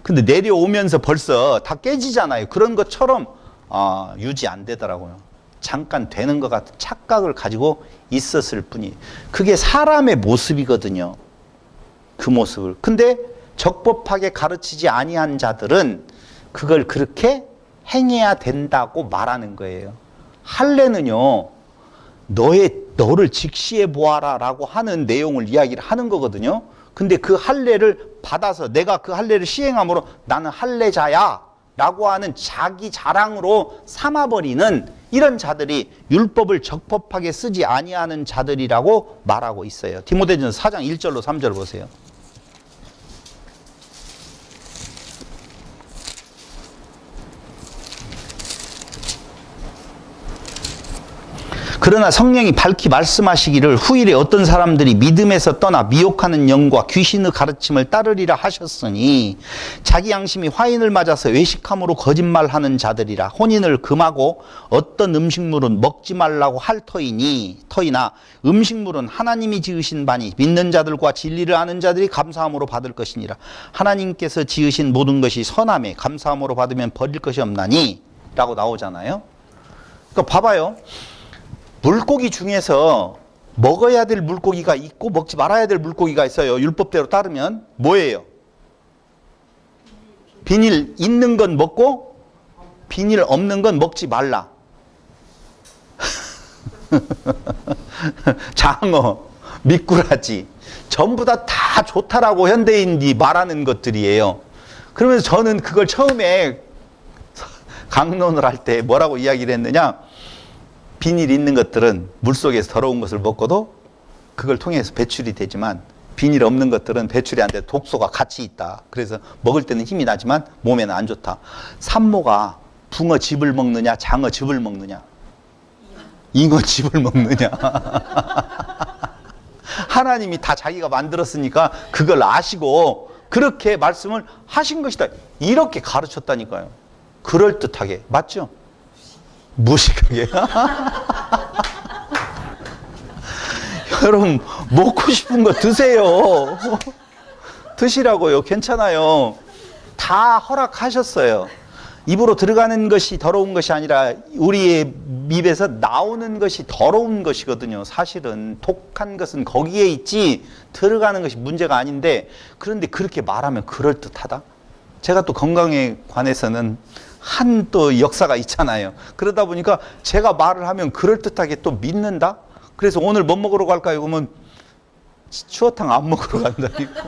근데 내려오면서 벌써 다 깨지잖아요. 그런 것처럼 유지 안 되더라고요. 잠깐 되는 것 같은 착각을 가지고 있었을 뿐이에요. 그게 사람의 모습이거든요. 그 모습을. 근데 적법하게 가르치지 아니한 자들은 그걸 그렇게 행해야 된다고 말하는 거예요. 할례는요, 너를 직시해 보아라 라고 하는 내용을 이야기를 하는 거거든요. 근데 그 할례를 받아서 내가 그 할례를 시행함으로 나는 할례자야 라고 하는 자기 자랑으로 삼아버리는 이런 자들이 율법을 적법하게 쓰지 아니하는 자들이라고 말하고 있어요. 디모데전서 4장 1절로 3절 보세요. 그러나 성령이 밝히 말씀하시기를 후일에 어떤 사람들이 믿음에서 떠나 미혹하는 영과 귀신의 가르침을 따르리라 하셨으니 자기 양심이 화인을 맞아서 외식함으로 거짓말하는 자들이라. 혼인을 금하고 어떤 음식물은 먹지 말라고 할 터이나 음식물은 하나님이 지으신 바니 믿는 자들과 진리를 아는 자들이 감사함으로 받을 것이니라. 하나님께서 지으신 모든 것이 선함에 감사함으로 받으면 버릴 것이 없나니 라고 나오잖아요. 그러니까 봐봐요. 물고기 중에서 먹어야 될 물고기가 있고 먹지 말아야 될 물고기가 있어요. 율법대로 따르면 뭐예요? 비닐 있는 건 먹고 비닐 없는 건 먹지 말라. 장어, 미꾸라지 전부 다 좋다라고 현대인이 말하는 것들이에요. 그러면서 저는 그걸 처음에 강론을 할 때 뭐라고 이야기를 했느냐, 비닐 있는 것들은 물속에서 더러운 것을 먹고도 그걸 통해서 배출이 되지만 비닐 없는 것들은 배출이 안 돼. 독소가 같이 있다. 그래서 먹을 때는 힘이 나지만 몸에는 안 좋다. 산모가 붕어 즙을 먹느냐 장어 즙을 먹느냐, 잉어 즙을 먹느냐. 하나님이 다 자기가 만들었으니까 그걸 아시고 그렇게 말씀을 하신 것이다. 이렇게 가르쳤다니까요. 그럴듯하게. 맞죠? 무식하게. 여러분 먹고 싶은 거 드세요. 드시라고요. 괜찮아요. 다 허락하셨어요. 입으로 들어가는 것이 더러운 것이 아니라 우리의 입에서 나오는 것이 더러운 것이거든요. 사실은 독한 것은 거기에 있지 들어가는 것이 문제가 아닌데, 그런데 그렇게 말하면 그럴듯하다. 제가 또 건강에 관해서는 한 또 역사가 있잖아요. 그러다 보니까 제가 말을 하면 그럴듯하게 또 믿는다. 그래서 오늘 뭐 먹으러 갈까요? 그러면 추어탕 안 먹으러 간다니까.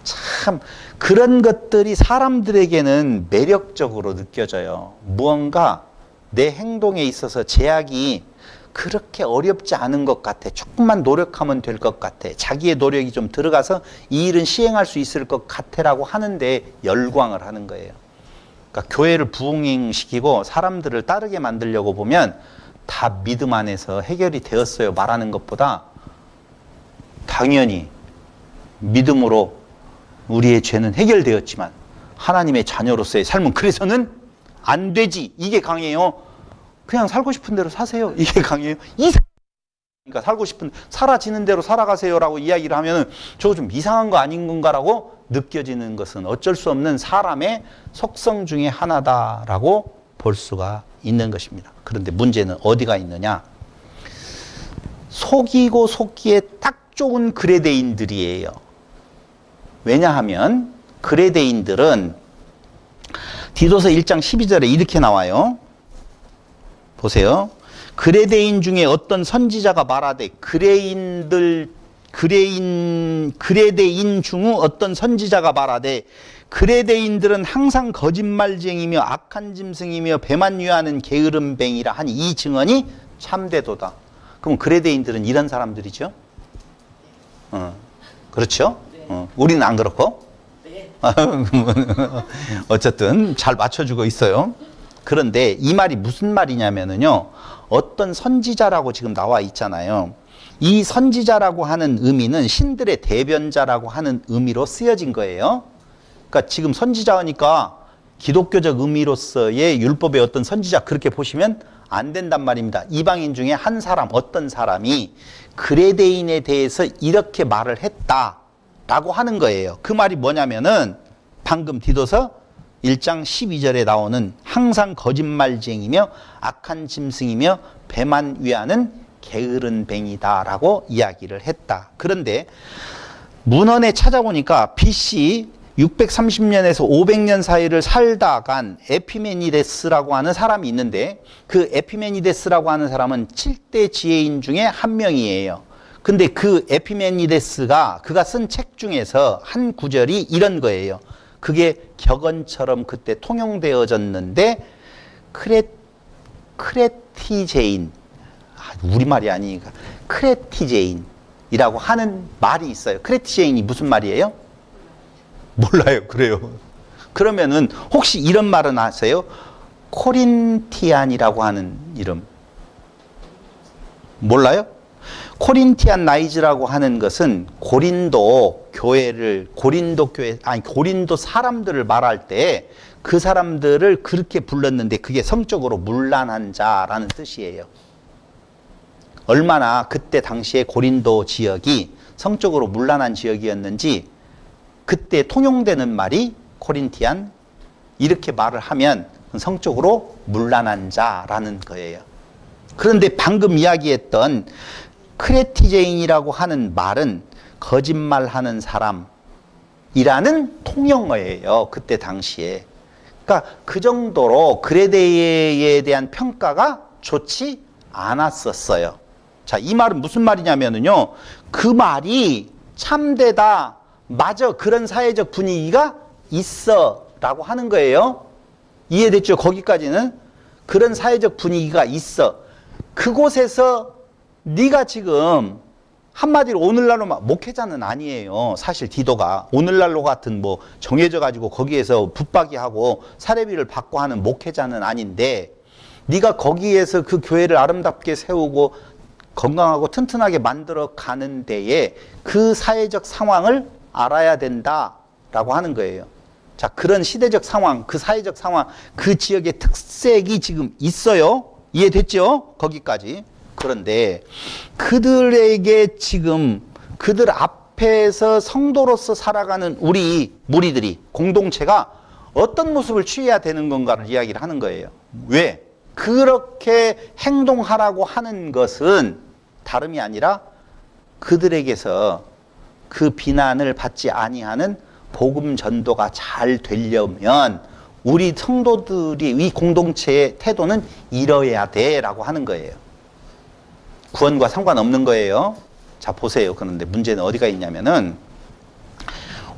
참 그런 것들이 사람들에게는 매력적으로 느껴져요. 무언가 내 행동에 있어서 제약이 그렇게 어렵지 않은 것 같아. 조금만 노력하면 될 것 같아. 자기의 노력이 좀 들어가서 이 일은 시행할 수 있을 것 같아라고 하는데 열광을 하는 거예요. 그러니까 교회를 부흥시키고 사람들을 따르게 만들려고 보면 다 믿음 안에서 해결이 되었어요. 말하는 것보다 당연히 믿음으로 우리의 죄는 해결되었지만 하나님의 자녀로서의 삶은 그래서는 안 되지. 이게 강해요. 그냥 살고 싶은 대로 사세요. 이게 강해요. 그러니까 살고 싶은 사라지는 대로 살아가세요라고 이야기를 하면 저거 좀 이상한 거 아닌 건가라고 느껴지는 것은 어쩔 수 없는 사람의 속성 중에 하나다라고 볼 수가 있는 것입니다. 그런데 문제는 어디가 있느냐? 속이고 속기에 딱 좋은 그레데인들이에요. 왜냐하면 그레데인들은 디도서 1장 12절에 이렇게 나와요. 보세요. 그레데인 중에 어떤 선지자가 말하되 그레데인 중 어떤 선지자가 말하되 그레데인들은 항상 거짓말쟁이며 악한 짐승이며 배만 위하는 게으른 뱅이라 하니 이 증언이 참되도다. 그럼 그레데인들은 이런 사람들이죠. 그렇죠? 우리는 안 그렇고. 어쨌든 잘 맞춰주고 있어요. 그런데 이 말이 무슨 말이냐면요. 어떤 선지자라고 지금 나와 있잖아요. 이 선지자라고 하는 의미는 신들의 대변자라고 하는 의미로 쓰여진 거예요. 그러니까 지금 선지자니까 기독교적 의미로서의 율법의 어떤 선지자 그렇게 보시면 안 된단 말입니다. 이방인 중에 한 사람, 어떤 사람이 그레데인에 대해서 이렇게 말을 했다라고 하는 거예요. 그 말이 뭐냐면은 방금 디도서 1장 12절에 나오는 항상 거짓말쟁이며 악한 짐승이며 배만 위하는 게으른 뱅이다라고 이야기를 했다. 그런데 문헌에 찾아보니까 BC 630년에서 500년 사이를 살다 간 에피메니데스라고 하는 사람이 있는데 그 에피메니데스라고 하는 사람은 7대 지혜인 중에 한 명이에요. 근데 그 에피메니데스가 그가 쓴 책 중에서 한 구절이 이런 거예요. 그게 격언처럼 그때 통용되어졌는데 크레티제인, 우리말이 아니니까 크레티제인이라고 하는 말이 있어요. 크레티제인이 무슨 말이에요? 몰라요. 그래요. 그러면은 혹시 이런 말은 아세요? 코린티안이라고 하는 이름 몰라요? 코린티안 나이즈라고 하는 것은 고린도 교회를 고린도 사람들을 말할 때 그 사람들을 그렇게 불렀는데 그게 성적으로 문란한 자라는 뜻이에요. 얼마나 그때 당시에 고린도 지역이 성적으로 문란한 지역이었는지 그때 통용되는 말이 코린티안 이렇게 말을 하면 성적으로 문란한 자라는 거예요. 그런데 방금 이야기했던 크레티제인이라고 하는 말은 거짓말하는 사람이라는 통용어예요. 그때 당시에. 그러니까 그 정도로 그레데에 대한 평가가 좋지 않았었어요. 자, 이 말은 무슨 말이냐면요. 그 말이 참되다. 맞아. 그런 사회적 분위기가 있어. 라고 하는 거예요. 이해됐죠? 거기까지는. 그런 사회적 분위기가 있어. 그곳에서 네가 지금 한마디로 오늘날로 목회자는 아니에요. 사실 디도가 오늘날로 같은 뭐 정해져 가지고 거기에서 붙박이하고 사례비를 받고 하는 목회자는 아닌데 네가 거기에서 그 교회를 아름답게 세우고 건강하고 튼튼하게 만들어 가는 데에 그 사회적 상황을 알아야 된다라고 하는 거예요. 자, 그런 시대적 상황, 그 사회적 상황, 그 지역의 특색이 지금 있어요. 이해됐죠? 거기까지. 그런데 그들에게 지금 그들 앞에서 성도로서 살아가는 우리 무리들이 공동체가 어떤 모습을 취해야 되는 건가를 이야기를 하는 거예요. 왜? 그렇게 행동하라고 하는 것은 다름이 아니라 그들에게서 그 비난을 받지 아니하는 복음 전도가 잘 되려면 우리 성도들이 이 공동체의 태도는 이러해야 돼라고 하는 거예요. 구원과 상관없는 거예요. 자, 보세요. 그런데 문제는 어디가 있냐면은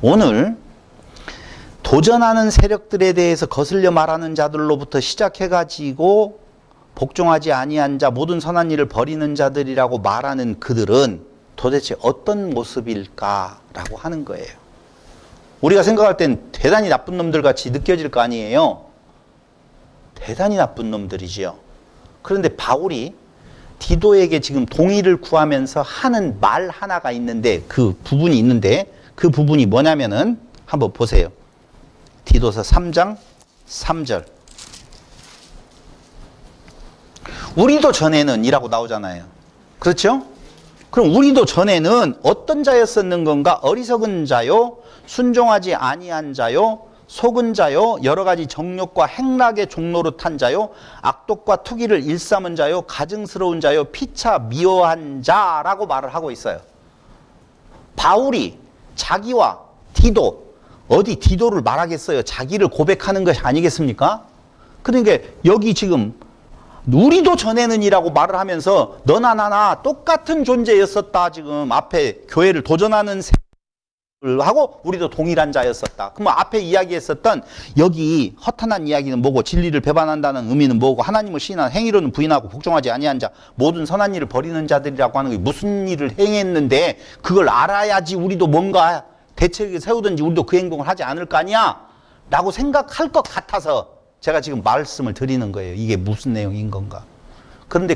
오늘 도전하는 세력들에 대해서 거슬려 말하는 자들로부터 시작해가지고 복종하지 아니한 자, 모든 선한 일을 버리는 자들이라고 말하는 그들은 도대체 어떤 모습일까라고 하는 거예요. 우리가 생각할 땐 대단히 나쁜 놈들 같이 느껴질 거 아니에요. 대단히 나쁜 놈들이지요. 그런데 바울이 디도에게 지금 동의를 구하면서 하는 말 하나가 있는데, 그 부분이 있는데, 그 부분이 뭐냐면은 한번 보세요. 디도서 3장 3절. 우리도 전에는 이라고 나오잖아요. 그렇죠? 그럼 우리도 전에는 어떤 자였었는 건가? 어리석은 자요, 순종하지 아니한 자요, 속은 자요, 여러 가지 정욕과 행락의 종로로 탄 자요, 악독과 투기를 일삼은 자요, 가증스러운 자요, 피차 미워한 자라고 말을 하고 있어요. 바울이 자기와 디도, 어디 디도를 말하겠어요? 자기를 고백하는 것이 아니겠습니까? 그러니까 여기 지금 우리도 전에는 이라고 말을 하면서 너나 나나 똑같은 존재였었다. 지금 앞에 교회를 도전하는 하고 우리도 동일한 자였었다. 그러면 앞에 이야기했었던 여기 허탄한 이야기는 뭐고, 진리를 배반한다는 의미는 뭐고, 하나님을 시인한 행위로는 부인하고 복종하지 아니한 자, 모든 선한 일을 버리는 자들이라고 하는 게 무슨 일을 행했는데 그걸 알아야지 우리도 뭔가 대책을 세우든지 우리도 그 행동을 하지 않을 거 아니야 라고 생각할 것 같아서 제가 지금 말씀을 드리는 거예요. 이게 무슨 내용인 건가. 그런데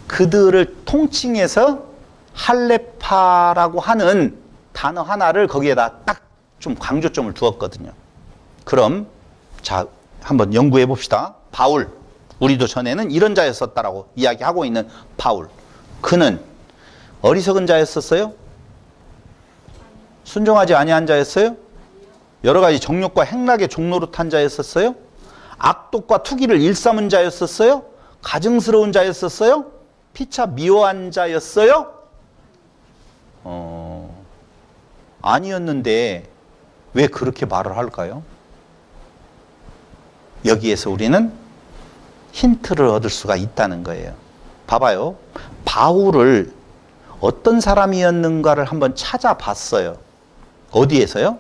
그들을 통칭해서 할레파라고 하는 단어 하나를 거기에다 딱 좀 강조점을 두었거든요. 그럼 자, 한번 연구해 봅시다. 바울, 우리도 전에는 이런 자였었다라고 이야기하고 있는 바울, 그는 어리석은 자였었어요? 순종하지 아니한 자였어요? 여러 가지 정욕과 행락의 종로로 탄 자였었어요? 악독과 투기를 일삼은 자였었어요? 가증스러운 자였었어요? 피차 미워한 자였어요? 아니었는데 왜 그렇게 말을 할까요? 여기에서 우리는 힌트를 얻을 수가 있다는 거예요. 봐봐요. 바울을 어떤 사람이었는가를 한번 찾아봤어요. 어디에서요?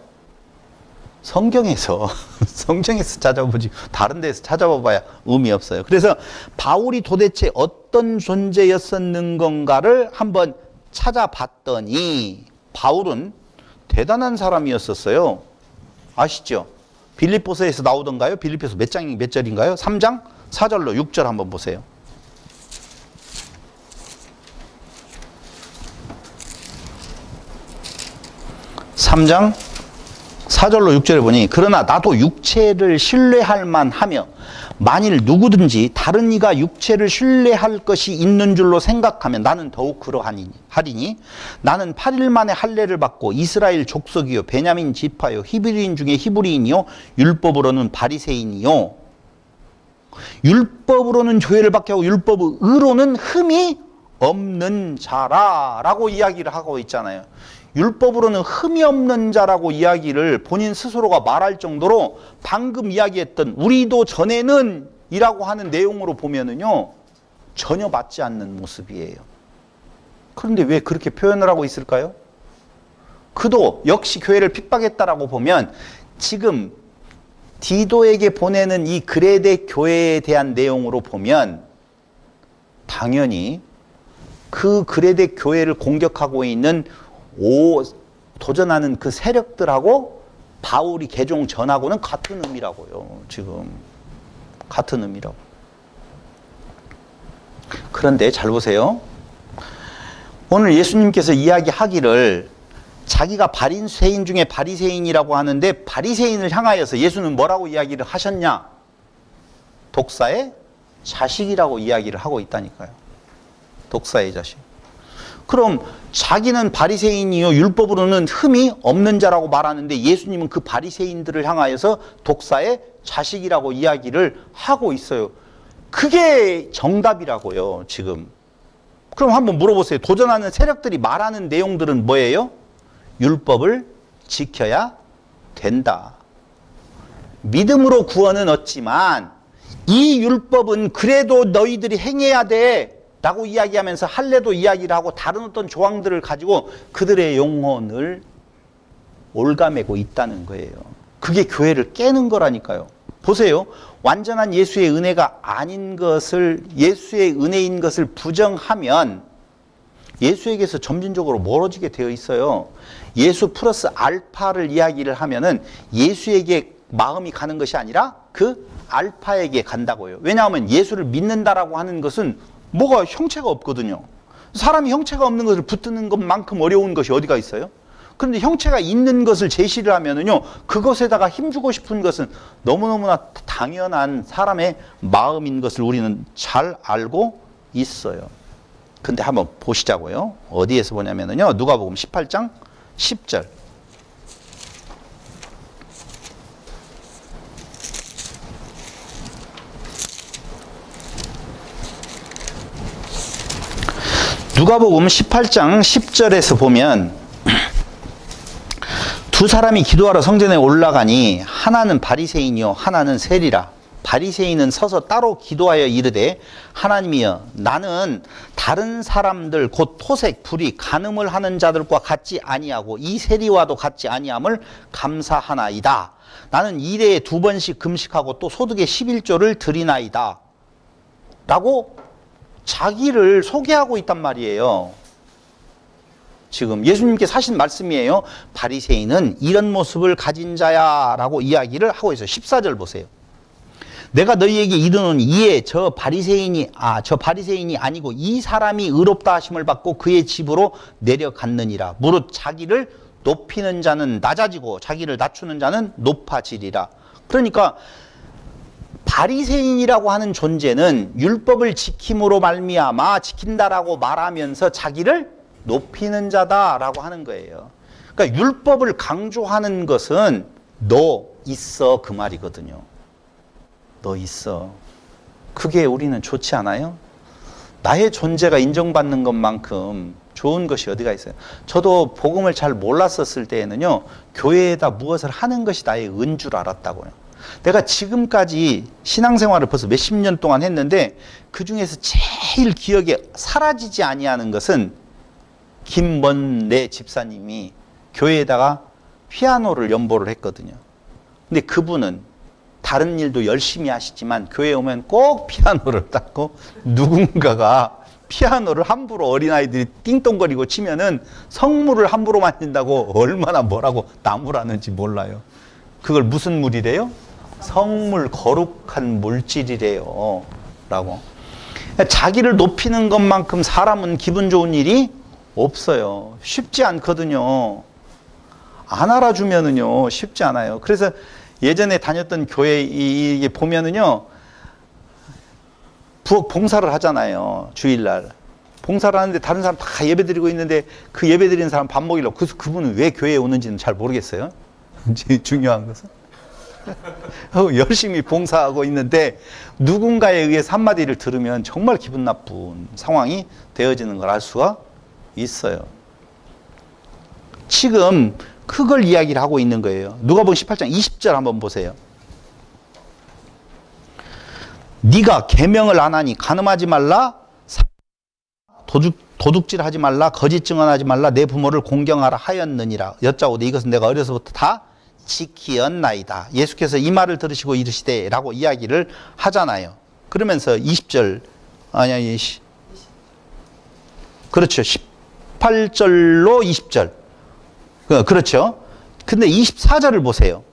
성경에서. 성경에서 찾아보지 다른 데서 찾아봐야 의미 없어요. 그래서 바울이 도대체 어떤 존재였었는 건가를 한번 찾아봤더니 바울은 대단한 사람이었었어요. 아시죠? 빌립보서에서 나오던가요? 빌립보서 몇 절인가요? 3장 4절로 6절 한번 보세요. 3장 4절로 6절에 보니, 그러나 나도 육체를 신뢰할 만하며 만일 누구든지 다른 이가 육체를 신뢰할 것이 있는 줄로 생각하면 나는 더욱 그러하리니 나는 8일 만에 할례를 받고 이스라엘 족속이요 베냐민 지파요 히브리인 중에 히브리인이요 율법으로는 바리새인이요. 율법으로는 조회를 받게 하고 율법으로는 흠이 없는 자라라고 이야기를 하고 있잖아요. 율법으로는 흠이 없는 자라고 이야기를 본인 스스로가 말할 정도로 방금 이야기했던 우리도 전에는 이라고 하는 내용으로 보면은요 전혀 맞지 않는 모습이에요. 그런데 왜 그렇게 표현을 하고 있을까요? 그도 역시 교회를 핍박했다라고 보면 지금 디도에게 보내는 이 그레데 교회에 대한 내용으로 보면 당연히 그 그레데 교회를 공격하고 있는 도전하는 그 세력들하고 바울이 개종 전하고는 같은 의미라고요. 지금 같은 의미라고. 그런데 잘 보세요. 오늘 예수님께서 이야기하기를 자기가 바리새인 중에 바리새인이라고 하는데 바리새인을 향하여서 예수는 뭐라고 이야기를 하셨냐? 독사의 자식이라고 이야기를 하고 있다니까요. 독사의 자식. 그럼 자기는 바리새인이요 율법으로는 흠이 없는 자라고 말하는데 예수님은 그 바리새인들을 향하여서 독사의 자식이라고 이야기를 하고 있어요. 그게 정답이라고요, 지금. 그럼 한번 물어보세요. 도전하는 세력들이 말하는 내용들은 뭐예요? 율법을 지켜야 된다. 믿음으로 구원은 얻지만 이 율법은 그래도 너희들이 행해야 돼 라고 이야기하면서 할례도 이야기를 하고 다른 어떤 조항들을 가지고 그들의 영혼을 올가매고 있다는 거예요. 그게 교회를 깨는 거라니까요. 보세요. 완전한 예수의 은혜가 아닌 것을, 예수의 은혜인 것을 부정하면 예수에게서 점진적으로 멀어지게 되어 있어요. 예수 플러스 알파를 이야기를 하면은 예수에게 마음이 가는 것이 아니라 그 알파에게 간다고요. 왜냐하면 예수를 믿는다라고 하는 것은 뭐가 형체가 없거든요. 사람이 형체가 없는 것을 붙드는 것만큼 어려운 것이 어디가 있어요? 그런데 형체가 있는 것을 제시를 하면은요, 그것에다가 힘주고 싶은 것은 너무너무나 당연한 사람의 마음인 것을 우리는 잘 알고 있어요. 근데 한번 보시자고요. 어디에서 보냐면은요, 누가복음 18장 10절. 누가복음 18장 10절에서 보면 두 사람이 기도하러 성전에 올라가니 하나는 바리새인이요 하나는 세리라. 바리새인은 서서 따로 기도하여 이르되 하나님이여 나는 다른 사람들 곧 토색, 불이, 간음을 하는 자들과 같지 아니하고 이 세리와도 같지 아니함을 감사하나이다. 나는 일에 2번씩 금식하고 또 소득의 11조를 드리나이다. 라고 자기를 소개하고 있단 말이에요. 지금 예수님께서 하신 말씀이에요. 바리새인은 이런 모습을 가진 자야 라고 이야기를 하고 있어요. 14절 보세요. 내가 너희에게 이르노니 이에 저 바리새인이 아니고 이 사람이 의롭다 하심을 받고 그의 집으로 내려갔느니라. 무릇 자기를 높이는 자는 낮아지고 자기를 낮추는 자는 높아지리라. 그러니까 바리새인이라고 하는 존재는 율법을 지킴으로 말미암아 지킨다라고 말하면서 자기를 높이는 자다라고 하는 거예요. 그러니까 율법을 강조하는 것은 너 있어 그 말이거든요. 너 있어. 그게 우리는 좋지 않아요? 나의 존재가 인정받는 것만큼 좋은 것이 어디가 있어요? 저도 복음을 잘 몰랐었을 때에는요, 교회에다 무엇을 하는 것이 나의 은 줄 알았다고요. 내가 지금까지 신앙생활을 벌써 몇십 년 동안 했는데 그 중에서 제일 기억에 사라지지 아니하는 것은 김먼래 집사님이 교회에다가 피아노를 연보를 했거든요. 근데 그분은 다른 일도 열심히 하시지만 교회에 오면 꼭 피아노를 닦고 누군가가 피아노를 함부로 어린아이들이 띵동거리고 치면은 성물을 함부로 만진다고 얼마나 뭐라고 나무라는지 몰라요. 그걸 무슨 물이래요? 성물, 거룩한 물질이래요. 라고. 자기를 높이는 것만큼 사람은 기분 좋은 일이 없어요. 쉽지 않거든요. 안 알아주면은요, 쉽지 않아요. 그래서 예전에 다녔던 교회 이게 보면은요, 부엌 봉사를 하잖아요. 주일날. 봉사를 하는데 다른 사람 다 예배 드리고 있는데 그 예배 드리는 사람 밥 먹이려고. 그래서 그분은 왜 교회에 오는지는 잘 모르겠어요. 중요한 것은. 열심히 봉사하고 있는데 누군가에 의해서 한마디를 들으면 정말 기분 나쁜 상황이 되어지는 걸 알 수가 있어요. 지금 그걸 이야기를 하고 있는 거예요. 누가복음 18장 20절 한번 보세요. 네가 계명을 안 하니 간음하지 말라, 도둑질하지 말라, 거짓 증언하지 말라, 내 부모를 공경하라 하였느니라. 여짜오되 이것은 내가 어려서부터 다 지키었나이다. 예수께서 이 말을 들으시고 이르시되 라고 이야기를 하잖아요. 그러면서 20절 그렇죠. 18절로 20절 그렇죠. 근데 24절을 보세요.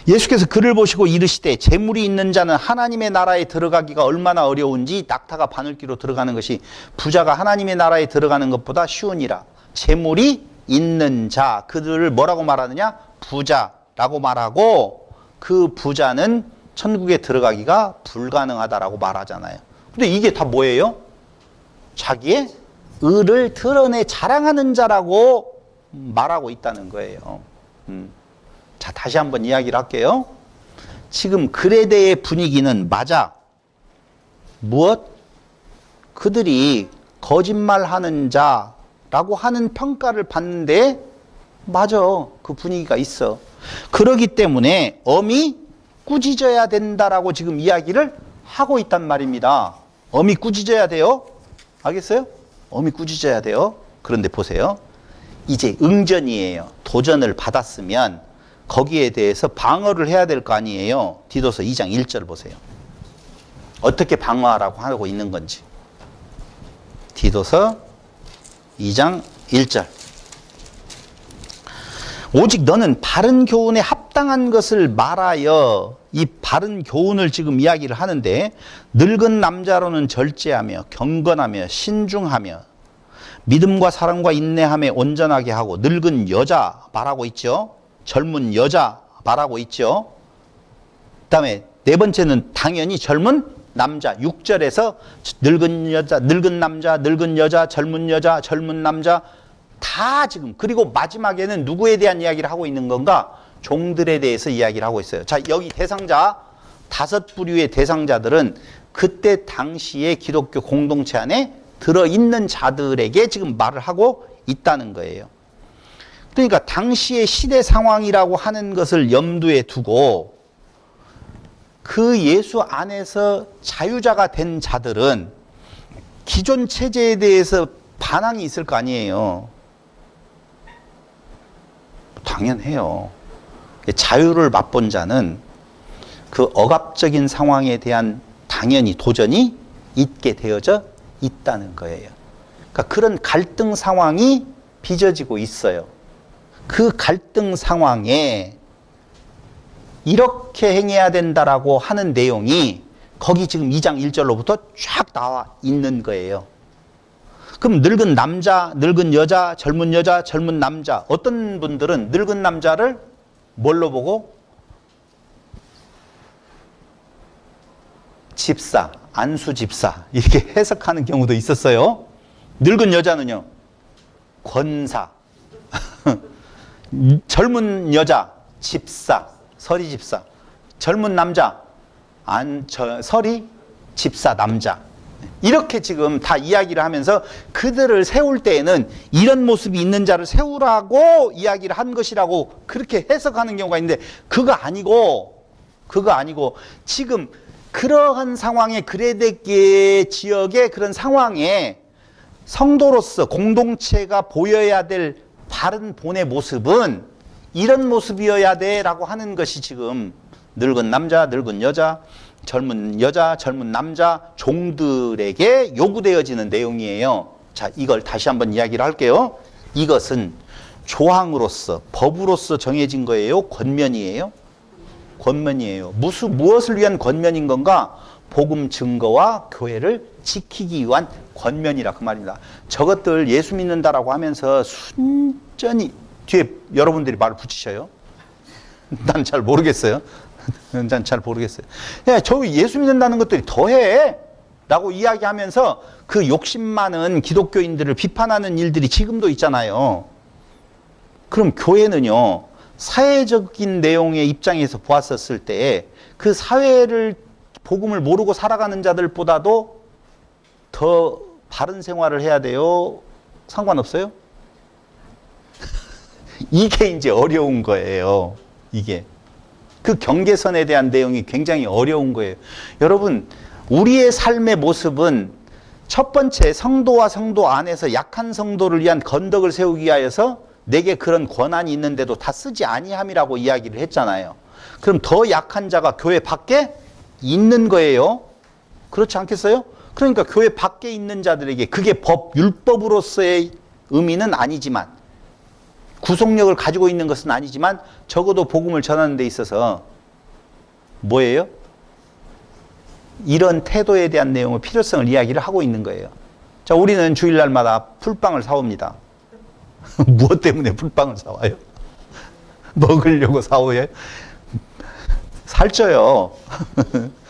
예수께서 그를 보시고 이르시되 재물이 있는 자는 하나님의 나라에 들어가기가 얼마나 어려운지 낙타가 바늘귀로 들어가는 것이 부자가 하나님의 나라에 들어가는 것보다 쉬우니라. 재물이 있는 자, 그들을 뭐라고 말하느냐? 부자라고 말하고 그 부자는 천국에 들어가기가 불가능하다라고 말하잖아요. 근데 이게 다 뭐예요? 자기의 의를 드러내 자랑하는 자라고 말하고 있다는 거예요. 자, 다시 한번 이야기를 할게요. 지금 그레데의 분위기는 맞아. 무엇? 그들이 거짓말하는 자라고 하는 평가를 받는데 맞아. 그 분위기가 있어. 그러기 때문에 엄히 꾸짖어야 된다라고 지금 이야기를 하고 있단 말입니다. 엄히 꾸짖어야 돼요. 알겠어요? 엄히 꾸짖어야 돼요. 그런데 보세요. 이제 응전이에요. 도전을 받았으면 거기에 대해서 방어를 해야 될 거 아니에요. 디도서 2장 1절 보세요. 어떻게 방어하라고 하고 있는 건지. 디도서 2장 1절. 오직 너는 바른 교훈에 합당한 것을 말하여, 이 바른 교훈을 지금 이야기를 하는데, 늙은 남자로는 절제하며 경건하며 신중하며 믿음과 사랑과 인내함에 온전하게 하고, 늙은 여자 말하고 있죠. 젊은 여자 말하고 있죠. 그 다음에 네 번째는 당연히 젊은 남자. 6절에서 늙은 여자, 늙은 남자, 늙은 여자, 젊은 남자 다 지금. 그리고 마지막에는 누구에 대한 이야기를 하고 있는 건가? 종들에 대해서 이야기를 하고 있어요. 자, 여기 대상자, 5부류의 대상자들은 그때 당시에 기독교 공동체 안에 들어있는 자들에게 지금 말을 하고 있다는 거예요. 그러니까 당시의 시대 상황이라고 하는 것을 염두에 두고 그 예수 안에서 자유자가 된 자들은 기존 체제에 대해서 반항이 있을 거 아니에요. 당연해요. 자유를 맛본 자는 그 억압적인 상황에 대한 당연히 도전이 있게 되어져 있다는 거예요. 그러니까 그런 갈등 상황이 빚어지고 있어요. 그 갈등 상황에 이렇게 행해야 된다라고 하는 내용이 거기 지금 2장 1절로부터 쫙 나와 있는 거예요. 그럼 늙은 남자, 늙은 여자, 젊은 남자. 어떤 분들은 늙은 남자를 뭘로 보고? 집사, 안수 집사 이렇게 해석하는 경우도 있었어요. 늙은 여자는요, 권사. 젊은 여자, 집사, 서리 집사. 젊은 남자, 서리 집사 남자. 이렇게 지금 다 이야기를 하면서 그들을 세울 때에는 이런 모습이 있는 자를 세우라고 이야기를 한 것이라고 그렇게 해석하는 경우가 있는데, 그거 아니고 지금 그러한 상황에, 그레데게 지역의 그런 상황에 성도로서 공동체가 보여야 될 바른 본의 모습은 이런 모습이어야 돼 라고 하는 것이 지금 늙은 남자, 늙은 여자, 젊은 남자, 종들에게 요구되어지는 내용이에요. 자, 이걸 다시 한번 이야기를 할게요. 이것은 조항으로서, 법으로서 정해진 거예요? 권면이에요? 권면이에요. 무엇을 위한 권면인 건가? 복음 증거와 교회를 지키기 위한 권면이라 그 말입니다. 저것들 예수 믿는다라고 하면서 순전히 뒤에 여러분들이 말을 붙이셔요. 난 잘 모르겠어요. 난 잘 모르겠어요. 야, 저 예수 믿는다는 것들이 더해 라고 이야기하면서 그 욕심 많은 기독교인들을 비판하는 일들이 지금도 있잖아요. 그럼 교회는요, 사회적인 내용의 입장에서 보았었을 때 그 사회를, 복음을 모르고 살아가는 자들보다도 더 바른 생활을 해야 돼요? 상관없어요? 이게 이제 어려운 거예요. 이게. 그 경계선에 대한 내용이 굉장히 어려운 거예요. 여러분, 우리의 삶의 모습은 첫 번째, 성도와 성도 안에서 약한 성도를 위한 건덕을 세우기 위하여서 내게 그런 권한이 있는데도 다 쓰지 아니함이라고 이야기를 했잖아요. 그럼 더 약한 자가 교회 밖에 있는 거예요. 그렇지 않겠어요? 그러니까 교회 밖에 있는 자들에게 그게 율법으로서의 의미는 아니지만, 구속력을 가지고 있는 것은 아니지만 적어도 복음을 전하는 데 있어서 뭐예요? 이런 태도에 대한 내용의 필요성을 이야기를 하고 있는 거예요. 자, 우리는 주일날마다 풀빵을 사옵니다. 무엇 때문에 풀빵을 사와요? 먹으려고 사오요? 살쪄요.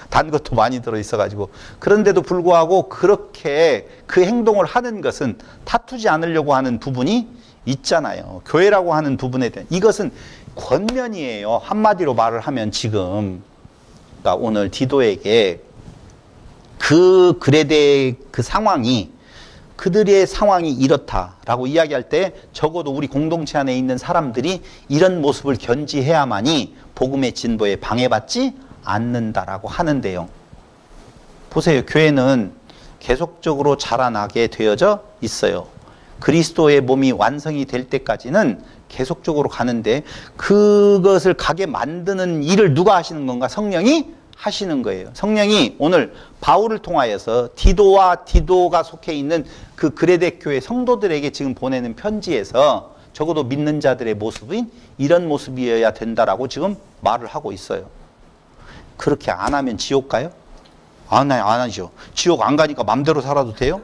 단 것도 많이 들어있어가지고. 그런데도 불구하고 그렇게 그 행동을 하는 것은 다투지 않으려고 하는 부분이 있잖아요. 교회라고 하는 부분에 대한, 이것은 권면이에요. 한마디로 말을 하면 지금, 그러니까 오늘 디도에게 그 그레데 그 상황이, 그들의 상황이 이렇다라고 이야기할 때 적어도 우리 공동체 안에 있는 사람들이 이런 모습을 견지해야만이 복음의 진보에 방해받지 않는다라고 하는데요. 보세요. 교회는 계속적으로 자라나게 되어져 있어요. 그리스도의 몸이 완성이 될 때까지는 계속적으로 가는데 그것을 가게 만드는 일을 누가 하시는 건가? 성령이 하시는 거예요. 성령이 오늘 바울을 통하여서 디도가 속해 있는 그 그레데 교회 성도들에게 지금 보내는 편지에서 적어도 믿는 자들의 모습인 이런 모습이어야 된다라고 지금 말을 하고 있어요. 그렇게 안 하면 지옥 가요? 안 하죠. 지옥 안 가니까 맘대로 살아도 돼요?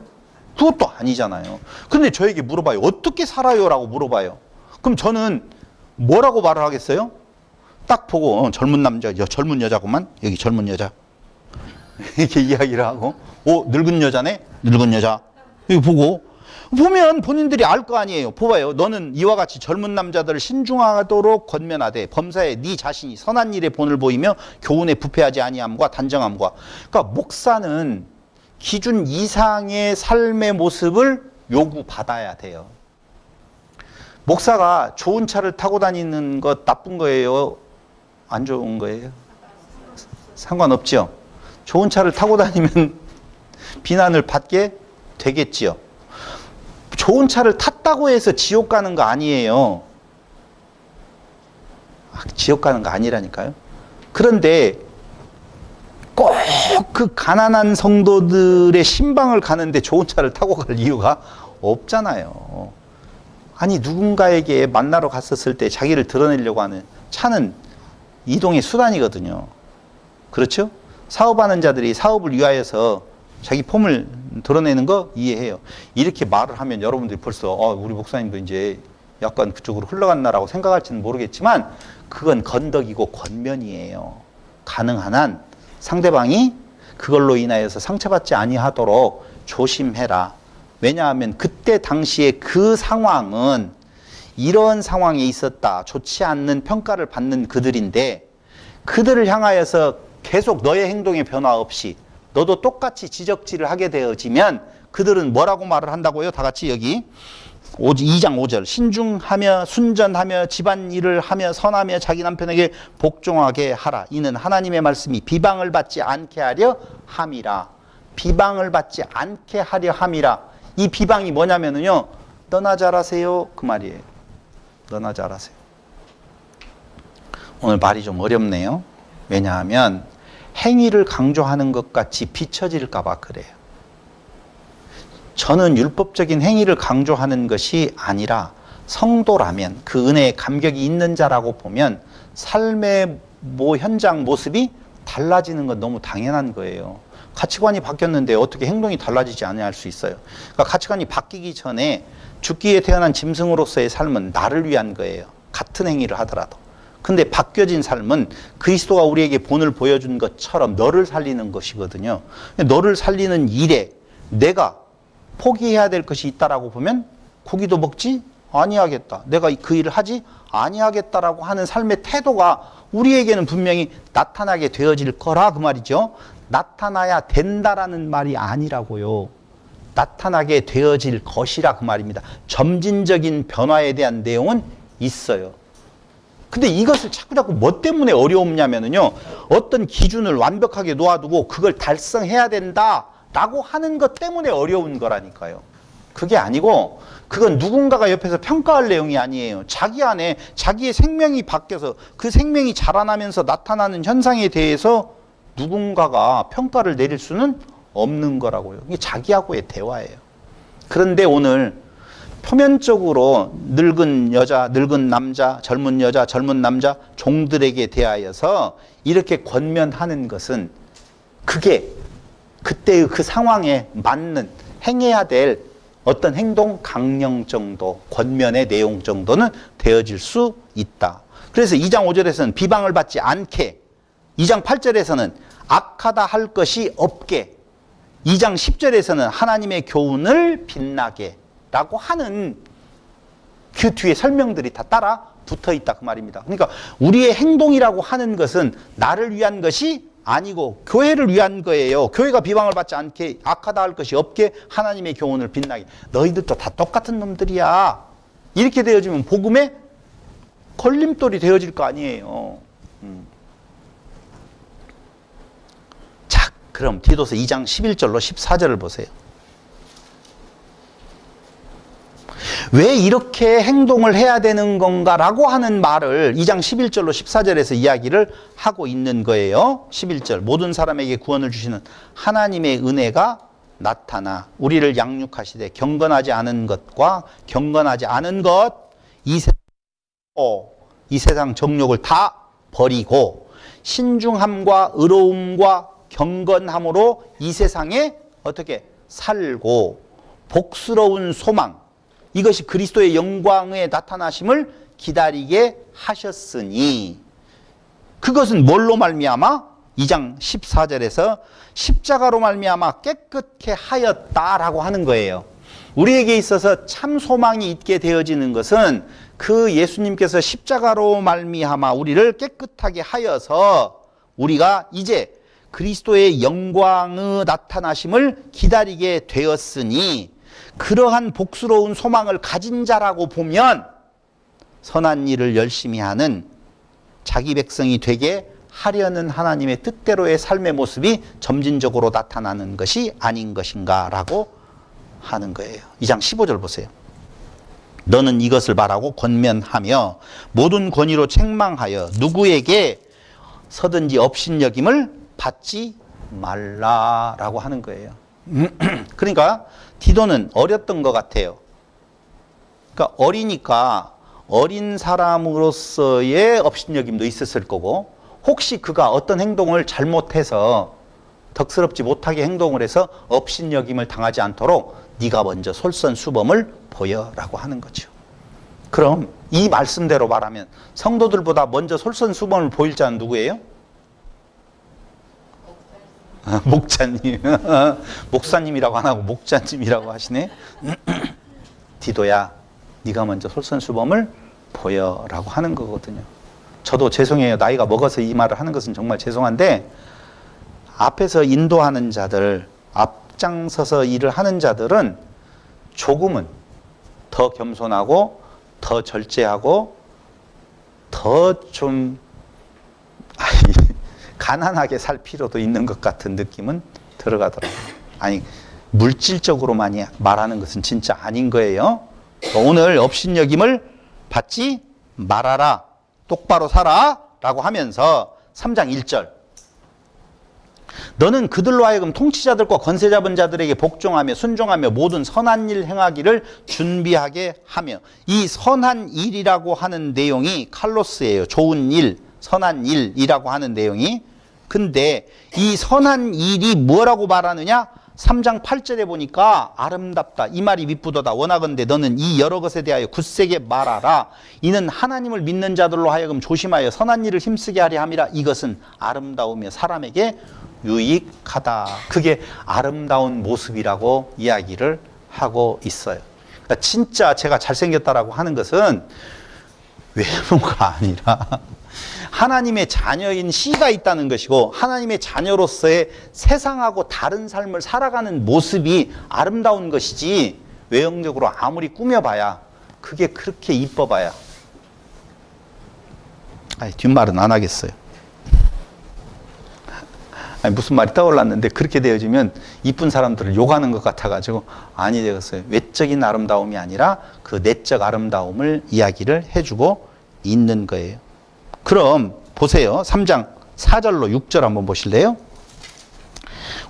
그것도 아니잖아요. 근데 저에게 물어봐요. 어떻게 살아요? 라고 물어봐요. 그럼 저는 뭐라고 말을 하겠어요? 딱 보고 젊은 남자, 젊은 여자구만. 여기 젊은 여자. 이렇게 이야기를 하고 늙은 여자네? 늙은 여자. 여기 보면 본인들이 알 거 아니에요. 봐봐요. 너는 이와 같이 젊은 남자들을 신중하도록 권면하되 범사에 네 자신이 선한 일에 본을 보이며 교훈에 부패하지 아니함과 단정함과. 그러니까 목사는 기준 이상의 삶의 모습을 요구받아야 돼요. 목사가 좋은 차를 타고 다니는 것 나쁜 거예요? 안 좋은 거예요? 상관없죠. 좋은 차를 타고 다니면 비난을 받게 되겠지요. 좋은 차를 탔다고 해서 지옥 가는 거 아니에요. 지옥 가는 거 아니라니까요. 그런데 꼭 그 가난한 성도들의 신방을 가는데 좋은 차를 타고 갈 이유가 없잖아요. 아니 누군가에게 만나러 갔었을 때 자기를 드러내려고 하는 차는 이동의 수단이거든요. 그렇죠? 사업하는 자들이 사업을 위하여서 자기 폼을 드러내는 거 이해해요. 이렇게 말을 하면 여러분들이 벌써 우리 목사님도 이제 약간 그쪽으로 흘러갔나라고 생각할지는 모르겠지만 그건 건덕이고 권면이에요. 가능한 한 상대방이 그걸로 인하여서 상처받지 아니하도록 조심해라. 왜냐하면 그때 당시에 그 상황은 이런 상황에 있었다. 좋지 않는 평가를 받는 그들인데 그들을 향하여서 계속 너의 행동에 변화 없이 너도 똑같이 지적질을 하게 되어지면 그들은 뭐라고 말을 한다고요? 다 같이 여기 2장 5절 신중하며 순전하며 집안일을 하며 선하며 자기 남편에게 복종하게 하라. 이는 하나님의 말씀이 비방을 받지 않게 하려 함이라. 비방을 받지 않게 하려 함이라. 이 비방이 뭐냐면요. 너나 잘하세요. 그 말이에요. 너나 잘하세요. 오늘 말이 좀 어렵네요. 왜냐하면 행위를 강조하는 것 같이 비춰질까 봐 그래요. 저는 율법적인 행위를 강조하는 것이 아니라 성도라면 그 은혜에 감격이 있는 자라고 보면 삶의 현장 모습이 달라지는 건 너무 당연한 거예요. 가치관이 바뀌었는데 어떻게 행동이 달라지지 않을 수 있어요. 그러니까 가치관이 바뀌기 전에 죽기에 태어난 짐승으로서의 삶은 나를 위한 거예요. 같은 행위를 하더라도. 근데 바뀌어진 삶은 그리스도가 우리에게 본을 보여준 것처럼 너를 살리는 것이거든요. 너를 살리는 일에 내가 포기해야 될 것이 있다라고 보면 고기도 먹지 아니하겠다. 내가 그 일을 하지 아니하겠다라고 하는 삶의 태도가 우리에게는 분명히 나타나게 되어질 거라 그 말이죠. 나타나야 된다라는 말이 아니라고요. 나타나게 되어질 것이라 그 말입니다. 점진적인 변화에 대한 내용은 있어요. 근데 이것을 자꾸 뭐 때문에 어려움냐면요. 어떤 기준을 완벽하게 놓아두고 그걸 달성해야 된다라고 하는 것 때문에 어려운 거라니까요. 그게 아니고 그건 누군가가 옆에서 평가할 내용이 아니에요. 자기 안에 자기의 생명이 바뀌어서 그 생명이 자라나면서 나타나는 현상에 대해서 누군가가 평가를 내릴 수는 없는 거라고요. 이게 자기하고의 대화예요. 그런데 오늘 표면적으로 늙은 여자, 늙은 남자, 젊은 여자, 젊은 남자 종들에게 대하여서 이렇게 권면하는 것은 그게 그때의 그 상황에 맞는 행해야 될 어떤 행동 강령 정도, 권면의 내용 정도는 되어질 수 있다. 그래서 2장 5절에서는 비방을 받지 않게, 2장 8절에서는 악하다 할 것이 없게, 2장 10절에서는 하나님의 교훈을 빛나게 라고 하는 그 뒤에 설명들이 다 따라 붙어 있다 그 말입니다. 그러니까 우리의 행동이라고 하는 것은 나를 위한 것이 아니고 교회를 위한 거예요. 교회가 비방을 받지 않게, 악하다 할 것이 없게, 하나님의 교훈을 빛나게. 너희들도 다 똑같은 놈들이야. 이렇게 되어지면 복음에 걸림돌이 되어질 거 아니에요. 자, 그럼 디도서 2장 11절로 14절을 보세요. 왜 이렇게 행동을 해야 되는 건가라고 하는 말을 2장 11절로 14절에서 이야기를 하고 있는 거예요. 11절 모든 사람에게 구원을 주시는 하나님의 은혜가 나타나 우리를 양육하시되 경건하지 않은 것과 경건하지 않은 것 이 세상 정욕을 다 버리고 신중함과 의로움과 경건함으로 이 세상에 어떻게 살고 복스러운 소망 이것이 그리스도의 영광의 나타나심을 기다리게 하셨으니 그것은 뭘로 말미암아? 2장 14절에서 십자가로 말미암아 깨끗게 하였다라고 하는 거예요. 우리에게 있어서 참 소망이 있게 되어지는 것은 그 예수님께서 십자가로 말미암아 우리를 깨끗하게 하여서 우리가 이제 그리스도의 영광의 나타나심을 기다리게 되었으니 그러한 복스러운 소망을 가진 자라고 보면 선한 일을 열심히 하는 자기 백성이 되게 하려는 하나님의 뜻대로의 삶의 모습이 점진적으로 나타나는 것이 아닌 것인가 라고 하는 거예요. 2장 15절 보세요. 너는 이것을 바라고 권면하며 모든 권위로 책망하여 누구에게 서든지 업신여김을 받지 말라라고 하는 거예요. 그러니까 디도는 어렸던 것 같아요. 그러니까 어리니까 어린 사람으로서의 업신여김도 있었을 거고 혹시 그가 어떤 행동을 잘못해서 덕스럽지 못하게 행동을 해서 업신여김을 당하지 않도록 네가 먼저 솔선수범을 보여라고 하는 거죠. 그럼 이 말씀대로 말하면 성도들보다 먼저 솔선수범을 보일 자는 누구예요? 목자님. 목사님이라고 안 하고 목자님이라고 하시네. 디도야, 네가 먼저 솔선수범을 보여라고 하는 거거든요. 저도 죄송해요. 나이가 먹어서 이 말을 하는 것은 정말 죄송한데 앞에서 인도하는 자들, 앞장서서 일을 하는 자들은 조금은 더 겸손하고 더 절제하고 더 좀 가난하게 살 필요도 있는 것 같은 느낌은 들어가더라고요. 아니 물질적으로 많이 말하는 것은 진짜 아닌 거예요. 오늘 업신여김을 받지 말아라. 똑바로 살아 라고 하면서 3장 1절 너는 그들로 하여금 통치자들과 권세 잡은 자들에게 복종하며 순종하며 모든 선한 일 행하기를 준비하게 하며 이 선한 일이라고 하는 내용이 칼로스예요. 좋은 일, 선한 일이라고 하는 내용이. 근데 이 선한 일이 뭐라고 말하느냐? 3장 8절에 보니까 아름답다. 이 말이 미쁘도다. 원하건대 너는 이 여러 것에 대하여 굳세게 말하라. 이는 하나님을 믿는 자들로 하여금 조심하여 선한 일을 힘쓰게 하려 함이라. 이것은 아름다우며 사람에게 유익하다. 그게 아름다운 모습이라고 이야기를 하고 있어요. 그러니까 진짜 제가 잘생겼다라고 하는 것은 외모가 아니라 하나님의 자녀인 씨가 있다는 것이고 하나님의 자녀로서의 세상하고 다른 삶을 살아가는 모습이 아름다운 것이지 외형적으로 아무리 꾸며봐야 그게 그렇게 이뻐봐야 뒷말은 안 하겠어요. 무슨 말이 떠올랐는데 그렇게 되어지면 이쁜 사람들을 욕하는 것 같아가지고 아니 되겠어요. 외적인 아름다움이 아니라 그 내적 아름다움을 이야기를 해주고 있는 거예요. 그럼 보세요. 3장 4절로 6절 한번 보실래요?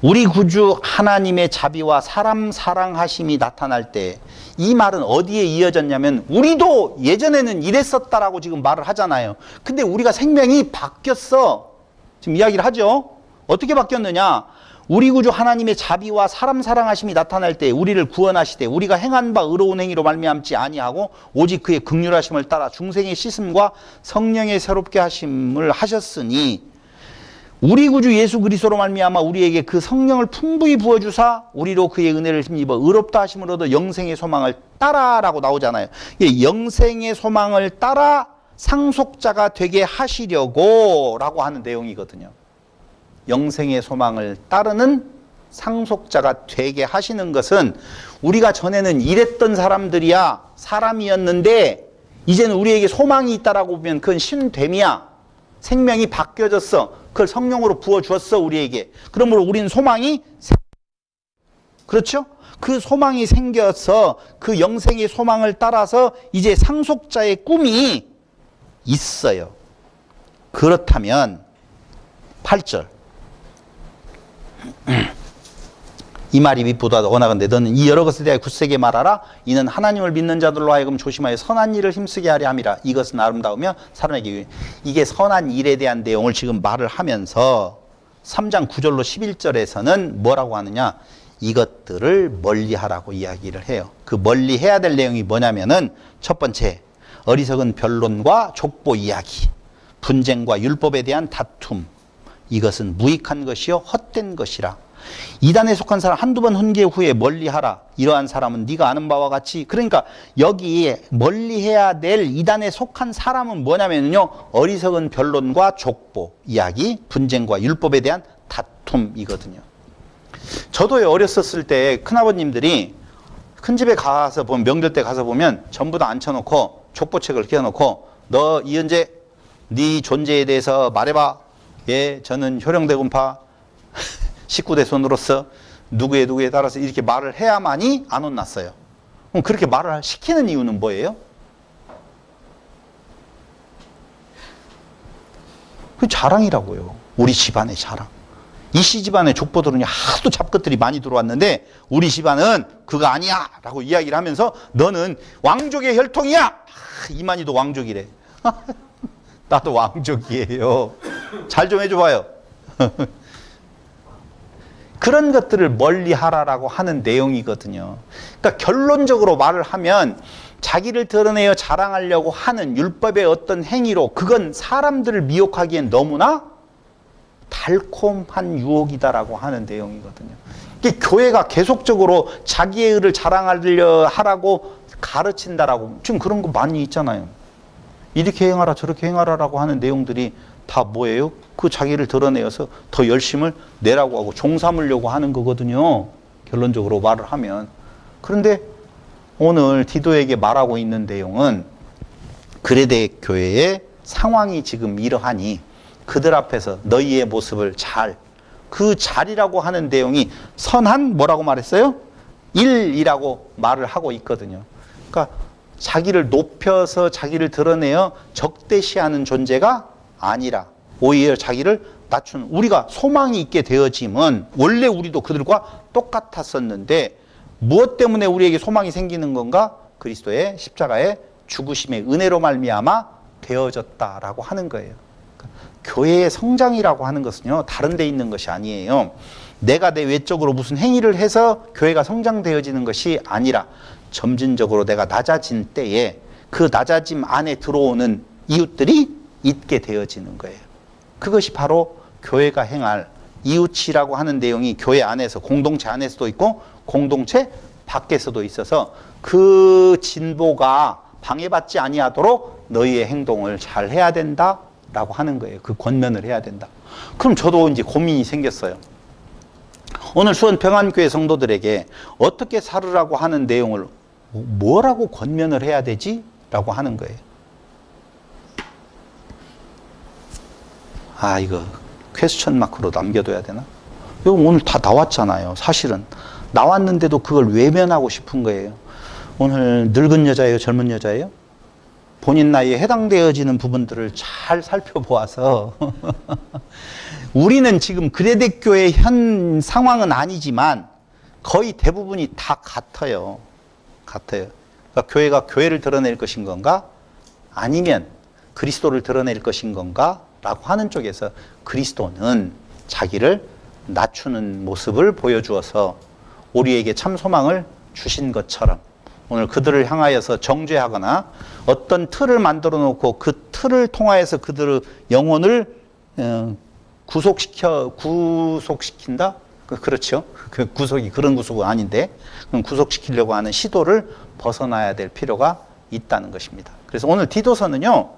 우리 구주 하나님의 자비와 사람 사랑하심이 나타날 때 이 말은 어디에 이어졌냐면 우리도 예전에는 이랬었다라고 지금 말을 하잖아요. 근데 우리가 생명이 바뀌었어. 지금 이야기를 하죠. 어떻게 바뀌었느냐? 우리 구주 하나님의 자비와 사람 사랑하심이 나타날 때 우리를 구원하시되 우리가 행한 바 의로운 행위로 말미암지 아니하고 오직 그의 긍휼하심을 따라 중생의 씻음과 성령의 새롭게 하심을 하셨으니 우리 구주 예수 그리스도로 말미암아 우리에게 그 성령을 풍부히 부어주사 우리로 그의 은혜를 힘입어 의롭다 하심으로도 영생의 소망을 따라라고 나오잖아요. 영생의 소망을 따라 상속자가 되게 하시려고 라고 하는 내용이거든요. 영생의 소망을 따르는 상속자가 되게 하시는 것은 우리가 전에는 이랬던 사람들이야 사람이었는데 이제는 우리에게 소망이 있다라고 보면 그건 신됨이야. 생명이 바뀌어졌어. 그걸 성령으로 부어주었어 우리에게. 그러므로 우리는 소망이 그렇죠? 그 소망이 생겨서 그 영생의 소망을 따라서 이제 상속자의 꿈이 있어요. 그렇다면 8절 이 말이 윗보다 원하건대 너는 이 여러 것에 대하여 굳세게 말하라. 이는 하나님을 믿는 자들로 하여금 조심하여 선한 일을 힘쓰게 하려 함이라. 이것은 아름다우며 사람에게 유익. 이게 선한 일에 대한 내용을 지금 말을 하면서 3장 9절로 11절에서는 뭐라고 하느냐, 이것들을 멀리하라고 이야기를 해요. 그 멀리해야 될 내용이 뭐냐면은 첫 번째, 어리석은 변론과 족보 이야기, 분쟁과 율법에 대한 다툼, 이것은 무익한 것이요 헛된 것이라. 이단에 속한 사람 한두 번 훈계 후에 멀리하라. 이러한 사람은 네가 아는 바와 같이. 그러니까 여기 멀리해야 될 이단에 속한 사람은 뭐냐면요, 어리석은 변론과 족보 이야기, 분쟁과 율법에 대한 다툼이거든요. 저도 어렸었을 때 큰아버님들이 큰 집에 가서 보면, 명절 때 가서 보면 전부 다 앉혀놓고 족보책을 끼워놓고 너 이현재 네 존재에 대해서 말해봐. 예, 저는 효령대군파 19대 손으로서 누구에 따라서 이렇게 말을 해야만이 안 혼났어요. 그럼 그렇게 말을 시키는 이유는 뭐예요? 그 자랑이라고요. 우리 집안의 자랑. 이씨 집안의 족보들은 하도 잡것들이 많이 들어왔는데 우리 집안은 그거 아니야 라고 이야기를 하면서 너는 왕족의 혈통이야. 이만희도 왕족이래. 나도 왕족이에요. 잘 좀 해줘봐요. 그런 것들을 멀리하라라고 하는 내용이거든요. 그러니까 결론적으로 말을 하면 자기를 드러내어 자랑하려고 하는 율법의 어떤 행위로, 그건 사람들을 미혹하기엔 너무나 달콤한 유혹이다라고 하는 내용이거든요. 이게 교회가 계속적으로 자기의 의를 자랑하려 하라고 가르친다라고, 지금 그런 거 많이 있잖아요. 이렇게 행하라 저렇게 행하라라고 하는 내용들이 다 뭐예요? 그 자기를 드러내어서 더 열심을 내라고 하고 종 삼으려고 하는 거거든요. 결론적으로 말을 하면. 그런데 오늘 디도에게 말하고 있는 내용은 그레데 교회의 상황이 지금 이러하니 그들 앞에서 너희의 모습을 그 잘이라고 하는 내용이 선한 뭐라고 말했어요? 일이라고 말을 하고 있거든요. 그러니까 자기를 높여서 자기를 드러내어 적대시하는 존재가 아니라 오히려 자기를 낮추는, 우리가 소망이 있게 되어짐은 원래 우리도 그들과 똑같았었는데 무엇 때문에 우리에게 소망이 생기는 건가? 그리스도의 십자가의 죽으심의 은혜로 말미암아 되어졌다라고 하는 거예요. 그러니까 교회의 성장이라고 하는 것은요, 다른 데 있는 것이 아니에요. 내가 내 외적으로 무슨 행위를 해서 교회가 성장되어지는 것이 아니라 점진적으로 내가 낮아진 때에 그 낮아짐 안에 들어오는 이웃들이 있게 되어지는 거예요. 그것이 바로 교회가 행할 이웃이라고 하는 내용이 교회 안에서, 공동체 안에서도 있고 공동체 밖에서도 있어서 그 진보가 방해받지 아니하도록 너희의 행동을 잘 해야 된다라고 하는 거예요. 그 권면을 해야 된다. 그럼 저도 이제 고민이 생겼어요. 오늘 수원 평안교회 성도들에게 어떻게 살으라고 하는 내용을 뭐라고 권면을 해야 되지? 라고 하는 거예요. 아, 이거 퀘스천 마크로 남겨둬야 되나? 이거 오늘 다 나왔잖아요. 사실은 나왔는데도 그걸 외면하고 싶은 거예요. 오늘 늙은 여자예요? 젊은 여자예요? 본인 나이에 해당되어지는 부분들을 잘 살펴보아서 우리는 지금 그레데교의 현 상황은 아니지만 거의 대부분이 다 같아요. 그러니까 교회가 교회를 드러낼 것인 건가? 아니면 그리스도를 드러낼 것인 건가? 라고 하는 쪽에서 그리스도는 자기를 낮추는 모습을 보여주어서 우리에게 참 소망을 주신 것처럼 오늘 그들을 향하여서 정죄하거나 어떤 틀을 만들어 놓고 그 틀을 통하여서 그들의 영혼을 구속시킨다? 그렇죠. 그 구속이 그런 구속은 아닌데 구속시키려고 하는 시도를 벗어나야 될 필요가 있다는 것입니다. 그래서 오늘 디도서는요,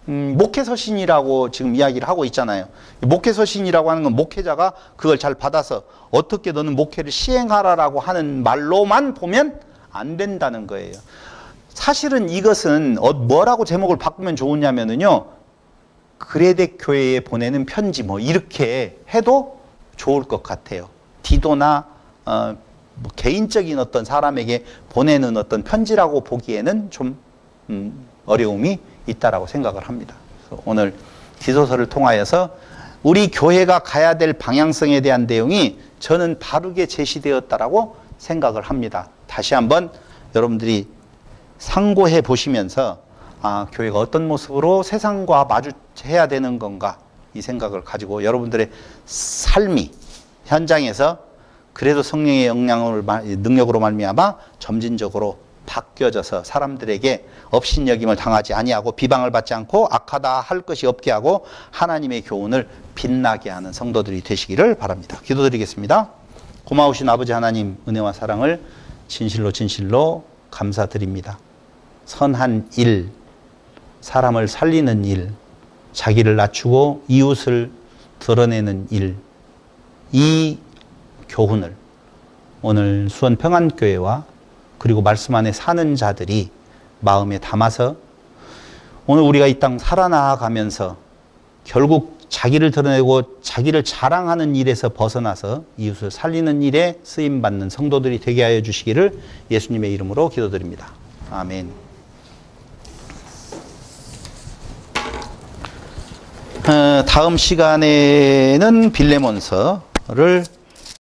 목회서신이라고 지금 이야기를 하고 있잖아요. 목회서신이라고 하는 건 목회자가 그걸 잘 받아서 어떻게 너는 목회를 시행하라라고 하는 말로만 보면 안 된다는 거예요. 사실은 이것은 뭐라고 제목을 바꾸면 좋으냐면요, 그레데 교회에 보내는 편지 뭐 이렇게 해도 좋을 것 같아요. 디도나 뭐 개인적인 어떤 사람에게 보내는 어떤 편지라고 보기에는 좀 어려움이 있다라고 생각을 합니다. 그래서 오늘 디도서를 통하여서 우리 교회가 가야 될 방향성에 대한 내용이 저는 바르게 제시되었다라고 생각을 합니다. 다시 한번 여러분들이 상고해 보시면서 교회가 어떤 모습으로 세상과 마주해야 되는 건가 이 생각을 가지고 여러분들의 삶이 현장에서 그래도 성령의 능력으로 말미암아 점진적으로 바뀌어져서 사람들에게 업신여김을 당하지 아니하고 비방을 받지 않고 악하다 할 것이 없게 하고 하나님의 교훈을 빛나게 하는 성도들이 되시기를 바랍니다. 기도드리겠습니다. 고마우신 아버지 하나님, 은혜와 사랑을 진실로 진실로 감사드립니다. 선한 일, 사람을 살리는 일, 자기를 낮추고 이웃을 드러내는 일, 이 교훈을 오늘 수원평안교회와 그리고 말씀 안에 사는 자들이 마음에 담아서 오늘 우리가 이 땅 살아나가면서 결국 자기를 드러내고 자기를 자랑하는 일에서 벗어나서 이웃을 살리는 일에 쓰임받는 성도들이 되게 하여 주시기를 예수님의 이름으로 기도드립니다. 아멘. 다음 시간에는 빌레몬서를